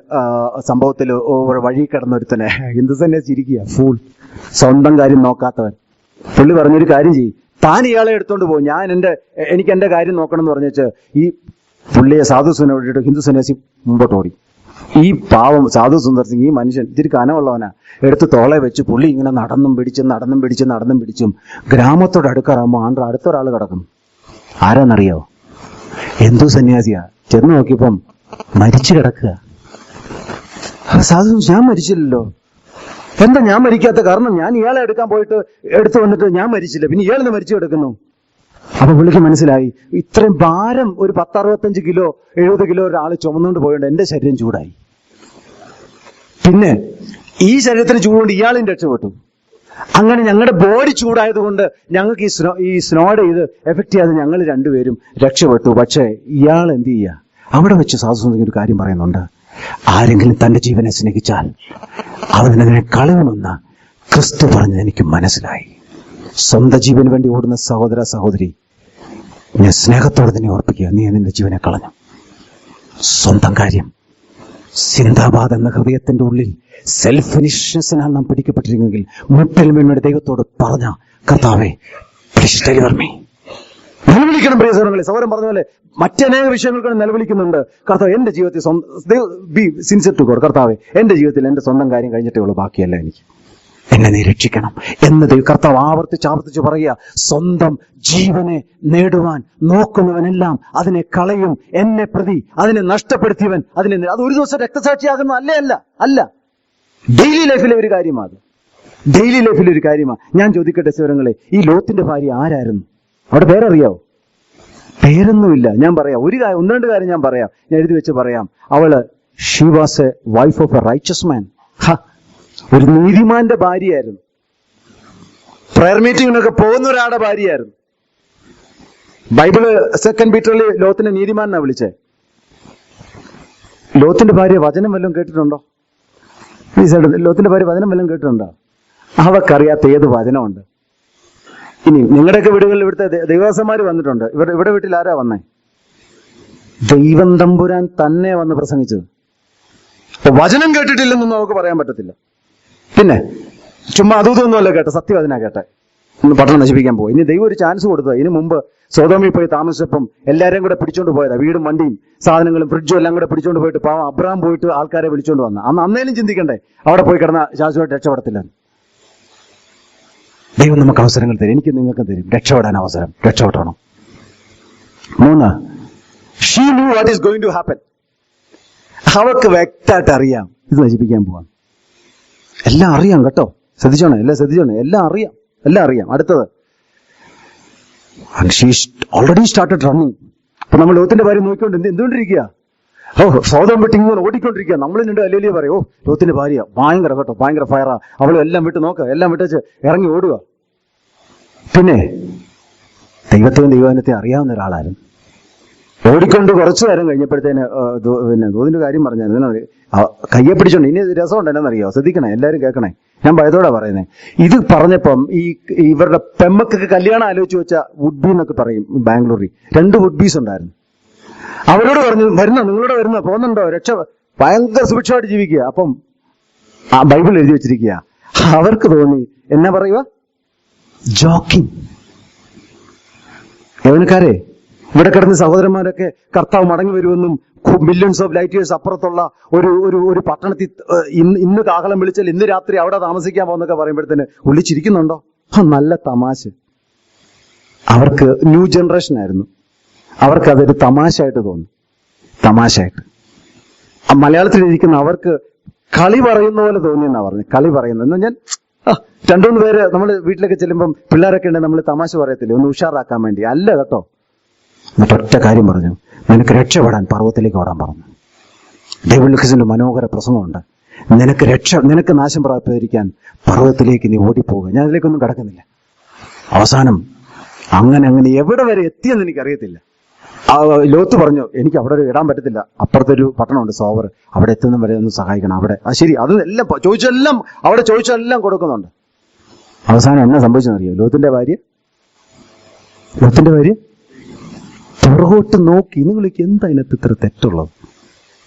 സംഭവത്തിൽ വഴി കിടന്നൊരുത്തനെ. ഹിന്ദു തന്നെ ചിരിക്കുക, ഫൂൾ, സ്വന്തം കാര്യം നോക്കാത്തവൻ. പുള്ളി പറഞ്ഞൊരു കാര്യം ചെയ്യും, താൻ ഇയാളെ എടുത്തോണ്ട് പോകും, എനിക്ക് എന്റെ കാര്യം നോക്കണം എന്ന് പറഞ്ഞേച്ച് ഈ പുള്ളിയെ സാധു സുനോട് ഹിന്ദു സന്യാസി മുമ്പോട്ട് ഓടി. ഈ പാവം സാധു സുന്ദർ സിംഗ്, ഈ മനുഷ്യൻ ഇത്തിരി കനമുള്ളവനാ, എടുത്ത് തോളെ വെച്ച് പുള്ളി ഇങ്ങനെ നടന്നും പിടിച്ചും ഗ്രാമത്തോട് അടുക്കാറാകുമ്പോൾ അടുത്തൊരാൾ കിടക്കും. ആരാന്നറിയോ? ഹിന്ദു സന്യാസിയാ. ചെന്ന് നോക്കിയപ്പം മരിച്ചു കിടക്കുക. സാധു, ഞാൻ മരിച്ചില്ലല്ലോ. എന്താ ഞാൻ മരിക്കാത്ത കാരണം? ഞാൻ ഇയാളെ എടുക്കാൻ പോയിട്ട് എടുത്തു വന്നിട്ട് ഞാൻ മരിച്ചില്ല, പിന്നെ ഇയാളെന്ന് മരിച്ചു കിടക്കുന്നു. അപ്പൊ പുള്ളിക്ക് മനസ്സിലായി, ഇത്രയും ഭാരം ഒരു 10-65 കിലോ 70 കിലോ ഒരാൾ ചുമന്നുകൊണ്ട് പോയോണ്ട് എന്റെ ശരീരം ചൂടായി. പിന്നെ ഈ ശരീരത്തിന് ചൂടുകൊണ്ട് ഇയാളും രക്ഷപ്പെട്ടു. അങ്ങനെ ഞങ്ങളുടെ ബോഡി ചൂടായതുകൊണ്ട് ഞങ്ങൾക്ക് ഈ സ്നോയുടെ ഇത് എഫക്ട് ചെയ്യാതെ ഞങ്ങൾ രണ്ടുപേരും രക്ഷപ്പെട്ടു. പക്ഷേ ഇയാൾ എന്ത് ചെയ്യുക? അവിടെ വെച്ച് സാധു ഒരു കാര്യം പറയുന്നുണ്ട്, ആരെങ്കിലും തന്റെ ജീവനെ സ്നേഹിച്ചാൽ അവനതിനെ കളയുമെന്ന് ക്രിസ്തു പറഞ്ഞത് എനിക്ക് മനസ്സിലായി. സ്വന്തം ജീവന് വേണ്ടി ഓടുന്ന സഹോദര സഹോദരി, ഞാൻ സ്നേഹത്തോടെ തന്നെ ഓർപ്പിക്കുക, നീ നിന്റെ ജീവനെ കളഞ്ഞു. സ്വന്തം കാര്യം, സിന്ദാബാദ് എന്ന ഹൃദയത്തിന്റെ ഉള്ളിൽ സെൽഫ് ഫിനിഷ്നെസ്സിനാൽ നാം പിടിക്കപ്പെട്ടിരുന്നെങ്കിൽ മുട്ടൽ വീണയുടെ ദൈവത്തോട് പറഞ്ഞ, കർത്താവേ പ്ലീസ് ഡെലിവർ മീ. നിലവിളിക്കണം പ്രിയ സഹോദരങ്ങളെ. സഹോദരൻ പറഞ്ഞ പോലെ മറ്റനേക വിഷയങ്ങൾക്ക് നിലവിളിക്കുന്നുണ്ട്. കർത്താവ് എന്റെ ജീവിതത്തിൽ ബി സിൻസിയർ ടു ഗോഡ്. കർത്താവേ എന്റെ ജീവിതത്തിൽ എന്റെ സ്വന്തം കാര്യം കഴിഞ്ഞിട്ടേ ഉള്ളൂ, ബാക്കിയല്ല എനിക്ക്, എന്നെ നീ രക്ഷിക്കണം എന്നത് കർത്താവ് ആവർത്തിച്ച് പറയുക. സ്വന്തം ജീവനെ നേടുവാൻ നോക്കുന്നവനെല്ലാം അതിനെ കളയും. എന്നെ പ്രതി അതിനെ നഷ്ടപ്പെടുത്തിയവൻ അത് ഒരു ദിവസം രക്തസാക്ഷിയാകുന്ന അല്ല. ഡെയിലി ലൈഫിലെ ഒരു കാര്യമാണ്. ഞാൻ ചോദിക്കട്ടെ സഹോദരങ്ങളെ, ഈ ലോത്തിന്റെ ഭാര്യ ആരായിരുന്നു? അവിടെ പേരറിയാവോ? പേരൊന്നുമില്ല. ഞാൻ പറയാം, ഒന്ന് രണ്ട് കാര്യം ഞാൻ പറയാം, ഞാൻ എഴുതി വെച്ച് പറയാം. അവള് she was a wife of a righteous man. ഒരു നീതിമാന്റെ ഭാര്യയായിരുന്നു. പ്രയർ മീറ്റിങ്ങിനൊക്കെ പോകുന്ന ഒരാളുടെ ഭാര്യയായിരുന്നു. ബൈബിള് 2 പീറ്ററിൽ ലോത്തിനെ നീതിമാൻ എന്നാ വിളിച്ചേ. ലോത്തിന്റെ ഭാര്യ വചനം വല്ലതും കേട്ടിട്ടുണ്ടോ? ലോത്തിന്റെ ഭാര്യ വചനം വല്ലതും കേട്ടിട്ടുണ്ടോ? അവക്കറിയാത്ത ഏത് വചനമുണ്ട്? ഇനി നിങ്ങളുടെയൊക്കെ വീടുകളിൽ ഇവിടുത്തെ ദൈവദാസന്മാർ വന്നിട്ടുണ്ട്. ഇവിടെ വീട്ടിൽ ആരാ വന്നേ? ദൈവം തമ്പുരാൻ തന്നെ വന്ന് പ്രസംഗിച്ചത്. അപ്പൊ വചനം കേട്ടിട്ടില്ലെന്നൊന്നും നമുക്ക് പറയാൻ പറ്റത്തില്ല. പിന്നെ ചുമ്മാ അതൊന്നുമല്ല കേട്ടെ, സത്യവചന കേട്ടെ പട്ടണം നശിപ്പിക്കാൻ പോയി. ഇനി ദൈവം ഒരു ചാൻസ് കൊടുത്തത്. ഇതിനു മുമ്പ് സോദോമിൽ പോയി താമസിച്ചപ്പം എല്ലാവരെയും കൂടെ പിടിച്ചോണ്ട് പോയതാ. വീടും വണ്ടിയും സാധനങ്ങളും ഫ്രിഡ്ജും എല്ലാം കൂടെ പിടിച്ചോണ്ട് പോയിട്ട് പാവം അബ്രഹാം പോയിട്ട് ആൾക്കാരെ വിളിച്ചോണ്ട് വന്ന. അന്നേലും ചിന്തിക്കണ്ടേ അവിടെ പോയി കിടന്ന ശാശ്വതമായിട്ട് രക്ഷപ്പെടത്തില്ല. ദൈവം നമുക്ക് അവസരങ്ങൾ തരും, എനിക്ക് നിങ്ങൾക്ക് തരും രക്ഷപ്പെടാൻ അവസരം. രക്ഷപ്പെടണം. 3, she knew what is going to happen. അവർക്ക് വ്യക്തമായിട്ട് അറിയാം ഇത് നശിപ്പിക്കാൻ പോവാം. എല്ലാം അറിയാം കേട്ടോ, ശ്രദ്ധിച്ചോണേ, എല്ലാം അറിയാം. അടുത്തത്, ഷീ ഓൾറെഡി സ്റ്റാർട്ടഡ് റണ്ണിങ്. അപ്പൊ നമ്മൾ ലോത്തിന്റെ ഭാര്യ നോക്കിക്കൊണ്ട് എന്തുകൊണ്ടിരിക്കുക? സോദം വിട്ട് ഇങ്ങനെ ഓടിക്കൊണ്ടിരിക്കുക. നമ്മൾ നിന്റെ അല്ലേലിയ പറയും, ലോത്തിന്റെ ഭാര്യ ഭയങ്കര കേട്ടോ, ഭയങ്കര ഫയറാ, അവളും എല്ലാം വിട്ട് നോക്കുക, എല്ലാം വിട്ടേച്ച് ഇറങ്ങി ഓടുക. പിന്നെ ദൈവത്തെയും ദൈവജനത്തെ അറിയാവുന്ന ഒരാളായിരുന്നു. ഓടിക്കൊണ്ട് കുറച്ചു നേരം കഴിഞ്ഞപ്പോഴത്തേന് പിന്നെ ദൂതിന്റെ കാര്യം പറഞ്ഞാൽ കയ്യെ പിടിച്ചോണ്ട്. ഇനി രസമുണ്ട്, എന്നാന്നറിയോ? ശ്രദ്ധിക്കണേ, എല്ലാവരും കേൾക്കണേ, ഞാൻ ഭയത്തോടെ പറയുന്നത്. ഇത് പറഞ്ഞപ്പം ഇവരുടെ പെമ്മക്കൊക്കെ കല്യാണം ആലോചിച്ച് വെച്ച വുഡ്ബി എന്നൊക്കെ പറയും ബാംഗ്ലൂരിൽ. 2 വുഡ്ബീസ് ഉണ്ടായിരുന്നു. അവരോട് പറഞ്ഞു, നിങ്ങളോട് വരുന്ന പോകുന്നുണ്ടോ, രക്ഷ, ഭയങ്കര സുഭിക്ഷമായിട്ട് ജീവിക്കുക. അപ്പം ആ ബൈബിൾ എഴുതി വെച്ചിരിക്കുക. അവർക്ക് തോന്നി എന്നാ പറയുക, ജോക്കിംഗ്. യവനക്കാരെ, ഇവിടെ കിടന്ന സഹോദരന്മാരൊക്കെ കർത്താവ് മടങ്ങി വരുമെന്നും മില്യൺസ് ഓഫ് ലൈറ്റ് ഇയേഴ്സ് അപ്പുറത്തുള്ള ഒരു പട്ടണത്തിൽ ഇന്ന് കാഹളം വിളിച്ചാൽ ഇന്ന് രാത്രി അവിടെ താമസിക്കാൻ പോകുന്നൊക്കെ പറയുമ്പോഴത്തേന് ഉള്ളിച്ചിരിക്കുന്നുണ്ടോ? നല്ല തമാശ. അവർക്ക് ന്യൂ ജനറേഷൻ ആയിരുന്നു. അവർക്ക് അതൊരു തമാശയായിട്ട് തോന്നി. തമാശയായിട്ട് മലയാളത്തിൽ ഇരിക്കുന്ന അവർക്ക് കളി പറയുന്ന പോലെ തോന്നിയെന്നാ പറഞ്ഞു. കളി പറയുന്നത് എന്ന് ഞാൻ 2-3 പേര് നമ്മൾ വീട്ടിലൊക്കെ ചെല്ലുമ്പം പിള്ളേരൊക്കെ ഉണ്ടെങ്കിൽ നമ്മൾ തമാശ പറയത്തില്ലേ, ഒന്ന് ഉഷാറാക്കാൻ വേണ്ടി. അല്ല കേട്ടോ. എന്നിട്ടൊറ്റ കാര്യം പറഞ്ഞു, നിനക്ക് രക്ഷപ്പെടാൻ പർവ്വതത്തിലേക്ക് ഓടാൻ പറഞ്ഞു. ഡേവിഡ് ലൂക്കസിന്റെ മനോഹര പ്രസംഗമുണ്ട്. നിനക്ക് നാശം പ്രാപിക്കാതിരിക്കാൻ പർവ്വതത്തിലേക്ക് നീ ഓടിപ്പോവുക. ഞാൻ അതിലേക്കൊന്നും കടക്കുന്നില്ല. അവസാനം അങ്ങനെ എവിടെ വരെ എത്തിയെന്ന് എനിക്കറിയത്തില്ല. ലോത്ത് പറഞ്ഞു, എനിക്ക് അവിടെ ഇടാൻ പറ്റത്തില്ല, അപ്പുറത്തൊരു പട്ടണമുണ്ട് സോവർ, അവിടെ എത്തുന്ന വരെ ഒന്ന് സഹായിക്കണം. അവിടെ ശരി, അത് എല്ലാം ചോദിച്ചെല്ലാം കൊടുക്കുന്നുണ്ട്. അവസാനം എന്നാ സംഭവിച്ചെന്നറിയോ? ലോത്തിന്റെ ഭാര്യ പുറകോട്ട് നോക്കി. നിങ്ങൾക്ക് എന്താ അതിനകത്ത് ഇത്ര തെറ്റുള്ളത്?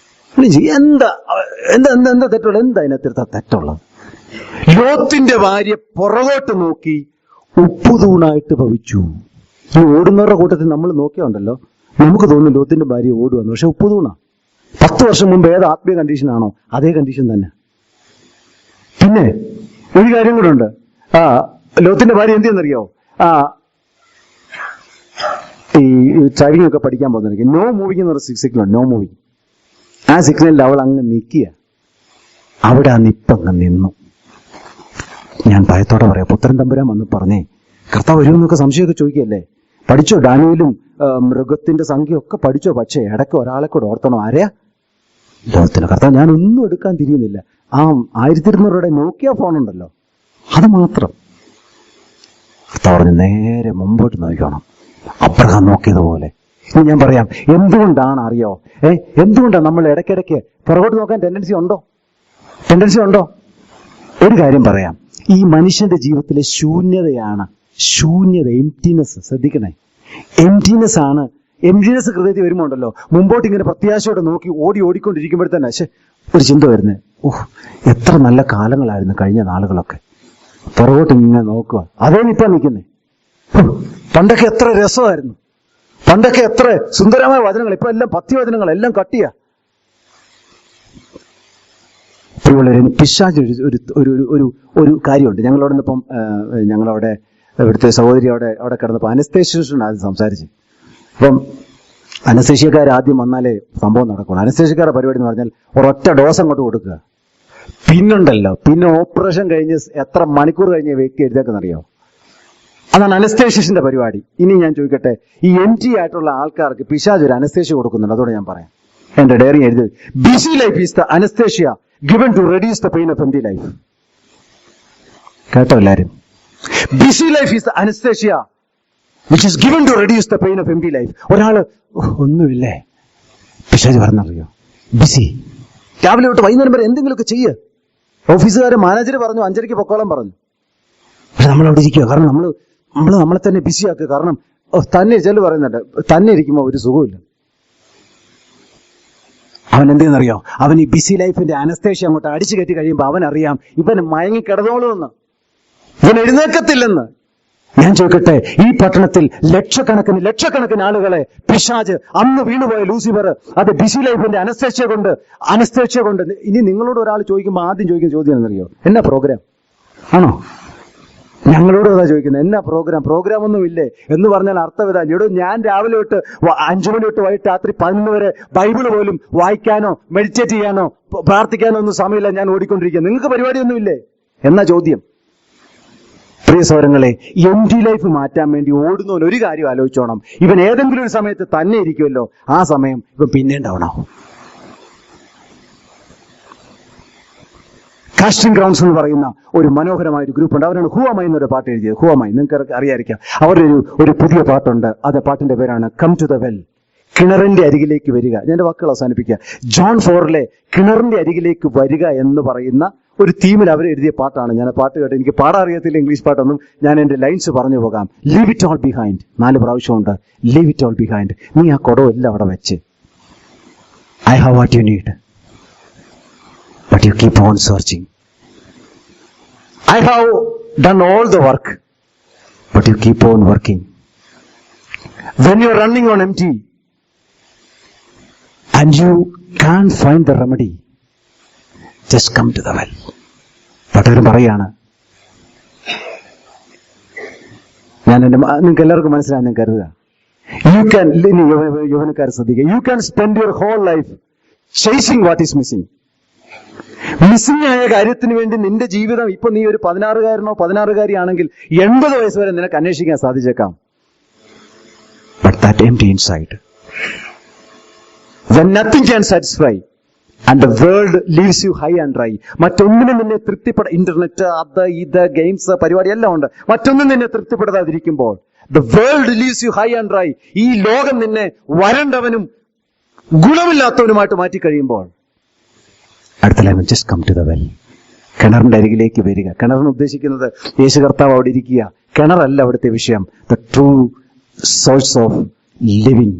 എന്താ തെറ്റുള്ളത്? എന്താ അതിനകത്ത് ഇത്ര തെറ്റുള്ളത്? ലോത്തിന്റെ ഭാര്യ പുറകോട്ട് നോക്കി ഉപ്പുതൂണായിട്ട് ഭവിച്ചു. ഈ ഓടുന്നവരുടെ കൂട്ടത്തിൽ നമ്മൾ നോക്കിയുണ്ടല്ലോ, നമുക്ക് തോന്നുന്നു ലോത്തിന്റെ ഭാര്യ ഓടുവന്നു, പക്ഷെ ഉപ്പുതൂണാ. 10 വർഷം മുമ്പ് ഏത് ആത്മീയ കണ്ടീഷനാണോ അതേ കണ്ടീഷൻ തന്നെ. പിന്നെ ഒരു കാര്യം കൂടെ ഉണ്ട്. ലോത്തിന്റെ ഭാര്യ എന്ത് ചെയ്യുന്നറിയോ? ഈ ഡ്രൈവിംഗ് ഒക്കെ പഠിക്കാൻ പോകുന്ന നോ മൂവിംഗ് എന്നൊരു സിഗ്നൽ, നോ മൂവിങ്. ആ സിഗ്നലിൽ അവൾ അങ്ങ് നിൽക്കുക. അവിടെ ആ നിപ്പങ്ങ് നിന്നു. ഞാൻ ഭയത്തോടെ പറയാം, പുത്രൻ തമ്പുരാൻ വന്ന് പറഞ്ഞേ കർത്താവ് വരുമെന്നൊക്കെ സംശയമൊക്കെ ചോദിക്കല്ലേ. പഠിച്ചോ, ഡാനിയേലും മൃഗത്തിന്റെ സംഖ്യയൊക്കെ പഠിച്ചോ. പക്ഷേ ഇടയ്ക്ക് ഒരാളെ കൂടെ ഓർത്തണോ? ആരെയാ? ലോകത്തിന്. കർത്താവ് ഞാൻ ഒന്നും എടുക്കാൻ തിരിയുന്നില്ല. ആ 1200 രൂപയുടെ നോക്കിയ ഫോണുണ്ടല്ലോ, അത് മാത്രം. കർത്താവ് പറഞ്ഞ് നേരെ മുമ്പോട്ട് നോക്കണം, അബ്രഹാം നോക്കിയതുപോലെ. ഇനി ഞാൻ പറയാം എന്തുകൊണ്ടാണ് അറിയോ? എന്തുകൊണ്ടാണ് നമ്മൾ ഇടയ്ക്കിടയ്ക്ക് പുറകോട്ട് നോക്കാൻ ടെൻഡൻസി ഉണ്ടോ? ഒരു കാര്യം പറയാം, ഈ മനുഷ്യന്റെ ജീവിതത്തിലെ ശൂന്യതയാണ്. എംപ്റ്റിനെസ്. ശ്രദ്ധിക്കണേ, എംപ്റ്റിനെസ് ആണ്. എംപ്റ്റിനെസ് ഹൃദയത്തിൽ വരുമ്പോ ഉണ്ടല്ലോ, മുമ്പോട്ട് ഇങ്ങനെ പ്രത്യാശയോടെ നോക്കി ഓടിക്കൊണ്ടിരിക്കുമ്പോഴത്തന്നെ ഒരു ചിന്ത വരുന്നത്, എത്ര നല്ല കാലങ്ങളായിരുന്നു കഴിഞ്ഞ നാളുകളൊക്കെ. പുറകോട്ട് ഇങ്ങനെ നോക്കുക, അതേ ഇപ്പൊ നിൽക്കുന്നേ. പണ്ടൊക്കെ എത്ര രസമായിരുന്നു, പണ്ടൊക്കെ എത്ര സുന്ദരമായ വചനങ്ങൾ, ഇപ്പൊ എല്ലാം പഥ്യവചനങ്ങൾ, എല്ലാം കട്ടിയ. പിശാച് ഒരു കാര്യമുണ്ട്. ഞങ്ങളവിടെ ഇവിടുത്തെ സഹോദരി അവിടെ കിടന്നപ്പോൾ അനസ്തേഷ്യൻ ആദ്യം സംസാരിച്ച്. അപ്പം അനസ്തേഷ്യക്കാർ ആദ്യം വന്നാലേ സംഭവം നടക്കുള്ളൂ. അനസ്തേഷ്യക്കാരുടെ പരിപാടി എന്ന് പറഞ്ഞാൽ ഒരൊറ്റ ഡോസ് അങ്ങോട്ട് കൊടുക്കുക. പിന്നെ ഓപ്പറേഷൻ കഴിഞ്ഞ് എത്ര മണിക്കൂർ കഴിഞ്ഞ് വ്യക്തി എഴുതേക്കെന്നറിയോ? അതാണ് അനസ്തേഷ്യന്റെ പരിപാടി. ഇനി ഞാൻ ചോദിക്കട്ടെ, ഈ എംറ്റി ആയിട്ടുള്ള ആൾക്കാർക്ക് പിശാച് ഒരു അനസ്തേഷ്യ കൊടുക്കുന്നുണ്ട്. അതോടെ ഞാൻ പറയാം. എന്റെ ഡയറി എഴുതി, busy life is the anaesthesia given to reduce the pain of empty life. കേട്ടോ എല്ലാരും? Busy life is the anaesthesia which is given to reduce the pain of empty life. ഒരാള് ഒന്നുമില്ലേ, പിശാച് പറഞ്ഞറിയോ? ബിസി, രാവിലെ തൊട്ട് വൈകുന്നേരം വരെ എന്തെങ്കിലുമൊക്കെ ചെയ്യ്. ഓഫീസുകാർ മാനേജർ പറഞ്ഞു 5:30 പൊക്കോളം പറഞ്ഞു. പക്ഷെ നമ്മൾ അവിടെ ഇരിക്കുക. കാരണം നമ്മളെ തന്നെ ബിസിയാക്കുക. കാരണം തന്നെ ചെല്ലു പറയുന്നുണ്ട്, തന്നെ ഇരിക്കുമ്പോൾ ഒരു സുഖമില്ല. അവൻ എന്തെന്നറിയോ? അവൻ ഈ ബിസി ലൈഫിന്റെ അനസ്തേഷ്യ അങ്ങോട്ട് അടിച്ചു കയറ്റി കഴിയുമ്പോൾ അവനറിയാം ഇവൻ മയങ്ങി കിടന്നോളുമെന്ന്, ഇവൻ എഴുന്നേൽക്കത്തില്ലെന്ന്. ഞാൻ ചോദിക്കട്ടെ, ഈ പട്ടണത്തിൽ ലക്ഷക്കണക്കിന് ആളുകളെ പിശാച് അന്ന് വീണുപോയ ലൂസിഫർ അത് ബിസി ലൈഫിന്റെ അനസ്തേഷ്യ കൊണ്ട് ഇനി നിങ്ങളോട് ഒരാൾ ചോദിക്കുമ്പോൾ ആദ്യം ചോദിക്കുന്ന ചോദ്യം എന്നറിയോ? എന്നാ പ്രോഗ്രാം ആണോ? ഞങ്ങളോട് അതാ ചോദിക്കുന്നത്, എന്നാ പ്രോഗ്രാം ഒന്നും ഇല്ലേ എന്ന് പറഞ്ഞാൽ അർത്ഥം ഇതാ. ഇവിടെ ഞാൻ രാവിലെ തൊട്ട് 5 മണി തൊട്ട് വൈകിട്ട് രാത്രി 11 വരെ ബൈബിള് പോലും വായിക്കാനോ മെഡിറ്റേറ്റ് ചെയ്യാനോ പ്രാർത്ഥിക്കാനോ ഒന്നും സമയമില്ല, ഞാൻ ഓടിക്കൊണ്ടിരിക്കുക. നിങ്ങൾക്ക് പരിപാടിയൊന്നും ഇല്ലേ എന്നാ ചോദ്യം. പ്രിയ സഹോദരങ്ങളെ, എംപ്റ്റി ലൈഫ് മാറ്റാൻ വേണ്ടി ഓടുന്നവൻ ഒരു കാര്യം ആലോചിച്ചോണം. ഇവൻ ഏതെങ്കിലും ഒരു സമയത്ത് തന്നെ ഇരിക്കുമല്ലോ, ആ സമയം ഇവൻ പിന്നെ ഉണ്ടാവണം. കാസ്റ്റിംഗ് ഗ്രൗണ്ട്സ് എന്ന് പറയുന്ന ഒരു മനോഹരമായ ഒരു ഗ്രൂപ്പ് ഉണ്ട്. അവരാണ് ഹുവാമൈ എന്നൊരു പാട്ട് എഴുതിയത്. ഹുവാമൈ നിങ്ങൾക്ക് അറിയാതിരിക്കാം. അവരുടെ ഒരു പുതിയ പാട്ടുണ്ട്. അത് പാട്ടിന്റെ പേരാണ് കം ടു ദ വെൽ, കിണറിന്റെ അരികിലേക്ക് വരിക. ഞാൻ എന്റെ വാക്കുകൾ അവസാനിപ്പിക്കുക. ജോൺ 4 കിണറിന്റെ അരികിലേക്ക് വരിക എന്ന് പറയുന്ന ഒരു തീമിൽ അവർ എഴുതിയ പാട്ടാണ്. ഞാൻ പാട്ട് കേട്ട് എനിക്ക് പാടാൻ അറിയത്തില്ല ഇംഗ്ലീഷ് പാട്ടൊന്നും. ഞാൻ എന്റെ ലൈൻസ് പറഞ്ഞു പോകാം. Leave it all behind. 4 പ്രാവശ്യമുണ്ട് ലീവ് ഇറ്റ് ഓൾ ബിഹൈൻഡ്. നീ ആ കുടം എല്ലാം അവിടെ വെച്ച്, I have what you need, but you keep on searching. I have done all the work, but you keep on working. When you are running on empty and you can't find the remedy, just come to the well. പട്ടവരും പറയാണ്, നിങ്ങൾക്ക് എല്ലാവർക്കും മനസ്സിലായെന്ന് കരുതുക. യൗവനക്കാർ ശ്രദ്ധിക്കുക. You can spend your whole life chasing what is missing. Missing ആയ കാര്യത്തിന് വേണ്ടി നിന്റെ ജീവിതം, ഇപ്പൊ നീ ഒരു 16-കാരനോ 16-കാരിയാണെങ്കിൽ 80 വയസ്സ് വരെ നിനക്ക് അന്വേഷിക്കാൻ സാധിച്ചേക്കാം. But that empty inside, when nothing can satisfy and the world leaves you high and dry, മറ്റൊന്നിനും നിന്നെ ഇന്റർനെറ്റ് അത് ഇത് ഗെയിംസ് പരിപാടി എല്ലാം ഉണ്ട്, മറ്റൊന്നും നിന്നെ തൃപ്തിപ്പെടാതിരിക്കുമ്പോൾ, the world leaves you high and dry, ഈ ലോകം നിന്നെ വരണ്ടവനും ഗുണമില്ലാത്തവനുമായിട്ട് മാറ്റിക്കഴിയുമ്പോൾ, അടുത്ത line just come to the well, കിണറിന്റെ അരികിലേക്ക് വരിക. കിണറിന് ഉദ്ദേശിക്കുന്നത് യേശു കർത്താവ് അവിടെ ഇരിക്കുക. കിണറല്ല അവിടുത്തെ വിഷയം. The true source of living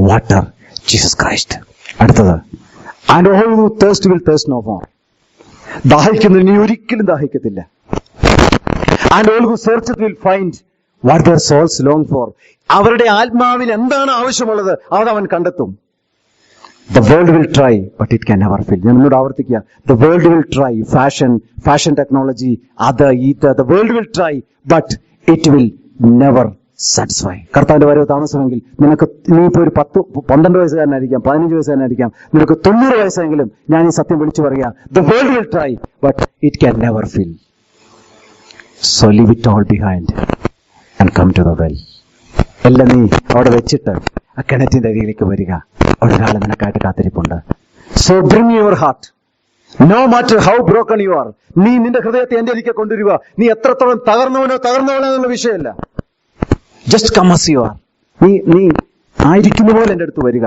water, Jesus Christ. അടുത്തത്, and all who thirst will thirst no more. ദാഹിക്കുന്നതിന് ഇനി ഒരിക്കലും ദാഹിക്കത്തില്ല. And all who search will find what their souls long for. അവരുടെ ആത്മാവിന് എന്താണ് ആവശ്യമുള്ളത് അതവൻ കണ്ടെത്തും. The world will try, but it can never fill. ഞാൻ നിന്നോട് ആവർത്തിക്കുക, the world will try. Fashion technology, the world will try, but it will never satisfy. കർത്താവിന്റെ വരവ് താമസമെങ്കിൽ നിനക്ക്, നീ ഇപ്പൊ ഒരു 12 വയസ്സുകാരനായിരിക്കാം, 15 വയസ്സുകാരനായിരിക്കാം, നിനക്ക് 90 വയസ്സെങ്കിലും ഞാൻ ഈ സത്യം വിളിച്ചു പറയാ, the world will try, but it can never fill. So leave it all behind and come to the well. എല്ലാം നീ അവിടെ വെച്ചിട്ട് ആ കിണറ്റിന്റെ അരികിലേക്ക് വരിക. അവിടെ ഒരാൾ നിനക്കായിട്ട് കാത്തിരിപ്പുണ്ട്. So bring your heart, no matter how broken you are. നീ നിന്റെ ഹൃദയത്തെ എന്റെ അരികെ കൊണ്ടുവരിക. നീ എത്രത്തോളം തകർന്നവനോ എന്നുള്ള വിഷയമല്ല. Just come as you are. നീ ആയിരിക്കുന്ന പോലെ എന്റെ അടുത്ത് വരിക.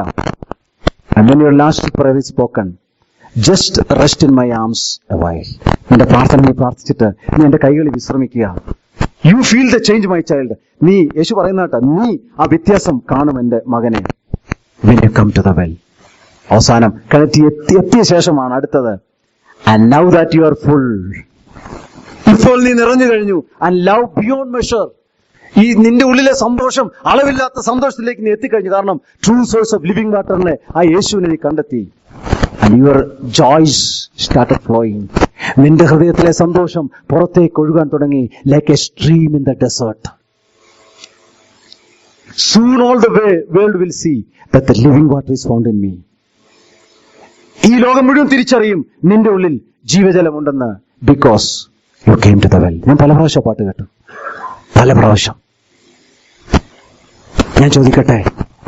And when your last prayer is spoken, just rest in my arms a while. നിന്റെ പ്രാർത്ഥന നീ പ്രാർത്ഥിച്ചിട്ട് നീ എന്റെ കൈകളിൽ വിശ്രമിക്കുക. You feel the change my child. നീ, യേശു പറയുന്ന കേട്ടോ, നീ ആ വ്യത്യാസം കാണും എന്റെ മകനെ. When you come to the well. അവസാനം കിണറ്റി എത്തിയ ശേഷമാണ് അടുത്തത്, and now that you are full. ഇപ്പോൾ നീ നിറഞ്ഞു കഴിഞ്ഞു. and love beyond measure. ഈ നിന്റെ ഉള്ളിലെ സന്തോഷം, അളവില്ലാത്ത സന്തോഷത്തിലേക്ക് നീ എത്തിക്കഴിഞ്ഞു. കാരണം ട്രൂ സോഴ്സ് ഓഫ് ലിവിംഗ് വാട്ടറിനെ, ആ യേശുവിനെ നീ കണ്ടെത്തി. and your joys started flowing. നിന്റെ ഹൃദയത്തിലെ സന്തോഷം പുറത്തേക്ക് ഒഴുകാൻ തുടങ്ങി, like a stream in the desert. Soon all the world will see that the living water is found in me. ഈ ലോകം മുഴുവൻ തിരിച്ചറിയും നിന്റെ ഉള്ളിൽ ജീവജലമുണ്ടെന്ന്, because you came to the well. ഞാൻ പല പ്രാവശ്യം പാട്ട് കേട്ടു, പല പ്രാവശ്യം. ഞാൻ ചോദിക്കട്ടെ,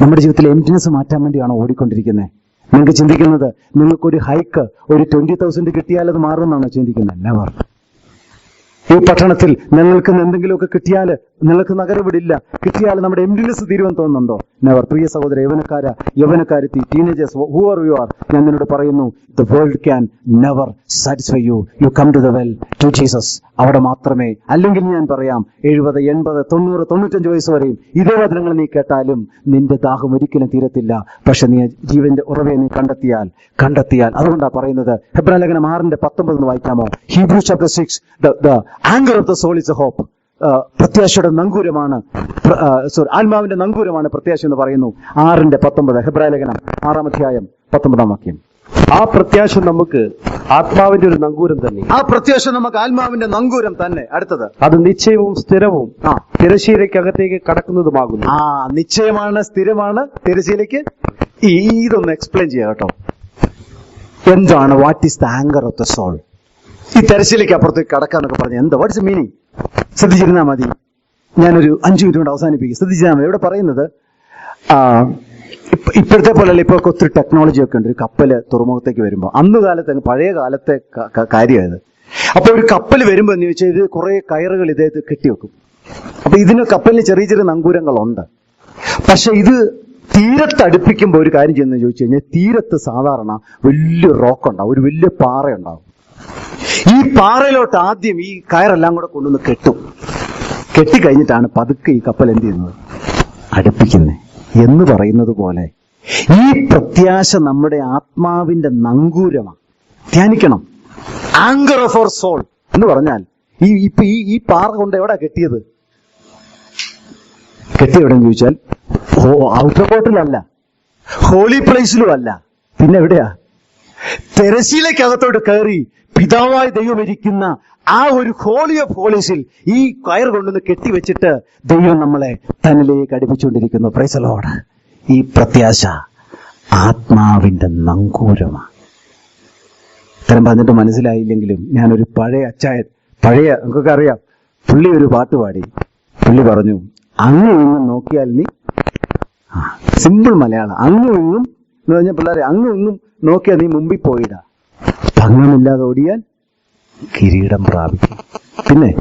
നമ്മുടെ ജീവിതത്തിലെ എംപ്റ്റിനെസ് മാറ്റാൻ വേണ്ടിയാണോ ഓടിക്കൊണ്ടിരിക്കുന്നത്? നിങ്ങൾക്ക് ചിന്തിക്കുന്നത് നിങ്ങൾക്കൊരു ഹൈക്ക് ഒരു 20,000 കിട്ടിയാൽ അത് മാറുമെന്നാണോ ചിന്തിക്കുന്നത്? നെവർ. ഈ പട്ടണത്തിൽ നിങ്ങൾക്ക് എന്തെങ്കിലുമൊക്കെ കിട്ടിയാൽ നിങ്ങൾക്ക് നഗരവിടില്ല. കിട്ടിയാൽ നമ്മുടെ എംഡിനെസ് തീരുമെന്ന് തോന്നുന്നുണ്ടോ? നെവർ. പ്രിയ സഹോദര, യവനക്കാരെത്തി, ടീനേജേഴ്സ്, ഹൂവർ യു ആർ, ഞാൻ നിന്നോട് പറയുന്നു, the world can never satisfy you. You come to the well, to Jesus. അവിടെ മാത്രമേ. അല്ലെങ്കിൽ ഞാൻ പറയാം, 70, 80, 90, 95 വയസ്സ് വരെയും ഇതേ വചനങ്ങൾ നീ കേട്ടാലും നിന്റെ ദാഹം ഒരിക്കലും തീരത്തില്ല. പക്ഷെ നീ ജീവന്റെ ഉറവയെ നീ കണ്ടെത്തിയാൽ അതുകൊണ്ടാണ് പറയുന്നത്. ഹെബ്രായ ലേഖനം 6:19 വായിക്കാമോ? Hebrew chapter 6, the anchor of the soul is a hope. പ്രത്യാശയുടെ നങ്കൂരമാണ്, ആത്മാവിന്റെ നങ്കൂരമാണ് പ്രത്യാശ എന്ന് പറയുന്നു. 6:19, ഹെബ്രായ ലേഖനം 6-19 വാക്യം. ആ പ്രത്യാശ നമുക്ക് ആത്മാവിന്റെ ഒരു നങ്കൂരം തന്നെ. ആ പ്രത്യാശ നമുക്ക് ആത്മാവിന്റെ നങ്കൂരം തന്നെ. അടുത്തത്, അത് നിശ്ചയവും സ്ഥിരവും തിരശ്ശീലയ്ക്കകത്തേക്ക് കടക്കുന്നതുമാകുന്നു. നിശ്ചയമാണ്, സ്ഥിരമാണ്, തിരശ്ശീലയ്ക്ക്. ഇതൊന്ന് എക്സ്പ്ലെയിൻ ചെയ്യാം കേട്ടോ. എന്താണ് what is the anchor of the soul? ഈ തിരശ്ശീലയ്ക്ക് അപ്പുറത്തേക്ക് കടക്കാന്നൊക്കെ പറഞ്ഞ എന്താ? Watts meaning? ശ്രദ്ധിച്ചിരുന്നാൽ മതി. ഞാനൊരു 5 മിനിറ്റ് കൊണ്ട് അവസാനിപ്പിക്കും. ശ്രദ്ധിച്ചാൽ മതി. ഇവിടെ പറയുന്നത് ഇപ്പോഴത്തെ പോലെയല്ല. ഇപ്പോൾ ഒത്തിരി ടെക്നോളജി ഒക്കെ ഉണ്ട്. ഒരു കപ്പല് തുറമുഖത്തേക്ക് വരുമ്പോൾ, അന്ന് കാലത്തെ, പഴയ കാലത്തെ കാര്യമായത്. അപ്പൊ ഒരു കപ്പൽ വരുമ്പോൾ എന്ന് ചോദിച്ചാൽ ഇത് കുറെ കയറുകൾ ഇദ്ദേഹത്തെ കെട്ടിവെക്കും. അപ്പൊ ഇതിന് കപ്പലിന് ചെറിയ ചെറിയ നങ്കൂരങ്ങളുണ്ട്. പക്ഷെ ഇത് തീരത്ത് അടുപ്പിക്കുമ്പോൾ ഒരു കാര്യം ചെയ്യുന്നത് ചോദിച്ചു കഴിഞ്ഞാൽ, തീരത്ത് സാധാരണ വലിയ റോക്കുണ്ടാവും, ഒരു വലിയ പാറയുണ്ടാവും. ഈ പാറയിലോട്ട് ആദ്യം ഈ കയറെല്ലാം കൂടെ കൊണ്ടുവന്ന് കെട്ടിക്കഴിഞ്ഞിട്ടാണ് പതുക്കെ ഈ കപ്പൽ എന്ത് ചെയ്യുന്നത്? അടുപ്പിക്കുന്നത്. എന്ന് പറയുന്നത് പോലെ ഈ പ്രത്യാശ നമ്മുടെ ആത്മാവിന്റെ നങ്കൂരമാണ്. ധ്യാനിക്കണം. ആങ്കർ ഓഫ് അവർ സോൾ എന്ന് പറഞ്ഞാൽ ഈ പാറ കൊണ്ട് എവിടെ കെട്ടിയത്? എവിടെയെന്ന് ചോദിച്ചാൽ ഔട്ടർ കോർട്ടിലല്ല, ഹോളി പ്ലേസിലും അല്ല. പിന്നെ എവിടെയാ? തെരശ്ശീലയ്ക്കകത്തോട്ട് കയറി പിതാവായ ദൈവം ഇരിക്കുന്ന ആ ഒരു ഹോളി ഓഫ് ഹോളീസിൽ ഈ കയർ കൊണ്ടുവന്ന് കെട്ടിവെച്ചിട്ട് ദൈവം നമ്മളെ തന്നിലേക്ക് അടുപ്പിച്ചുകൊണ്ടിരിക്കുന്നു. Price the Lord. ഈ പ്രത്യാശ ആത്മാവിന്റെ നങ്കൂരമാണ്. ഇത്തരം പറഞ്ഞിട്ട് മനസ്സിലായില്ലെങ്കിലും ഞാനൊരു പഴയ നമുക്കൊക്കെ അറിയാം. പുള്ളി ഒരു പാട്ട് പാടി. പുള്ളി പറഞ്ഞു, അങ്ങും ഇങ്ങും നോക്കിയാൽ നീ, സിമ്പിൾ മലയാളം, അങ്ങും ഇങ്ങും എന്ന് പറഞ്ഞ പിള്ളേരെ, അങ്ങും ഇങ്ങും നോക്കിയാൽ നീ മുമ്പിൽ പോയിടാ, ഭംഗമില്ലാതെ ഓടിയാൽ കിരീടം പ്രാപിക്കും. പിന്നെ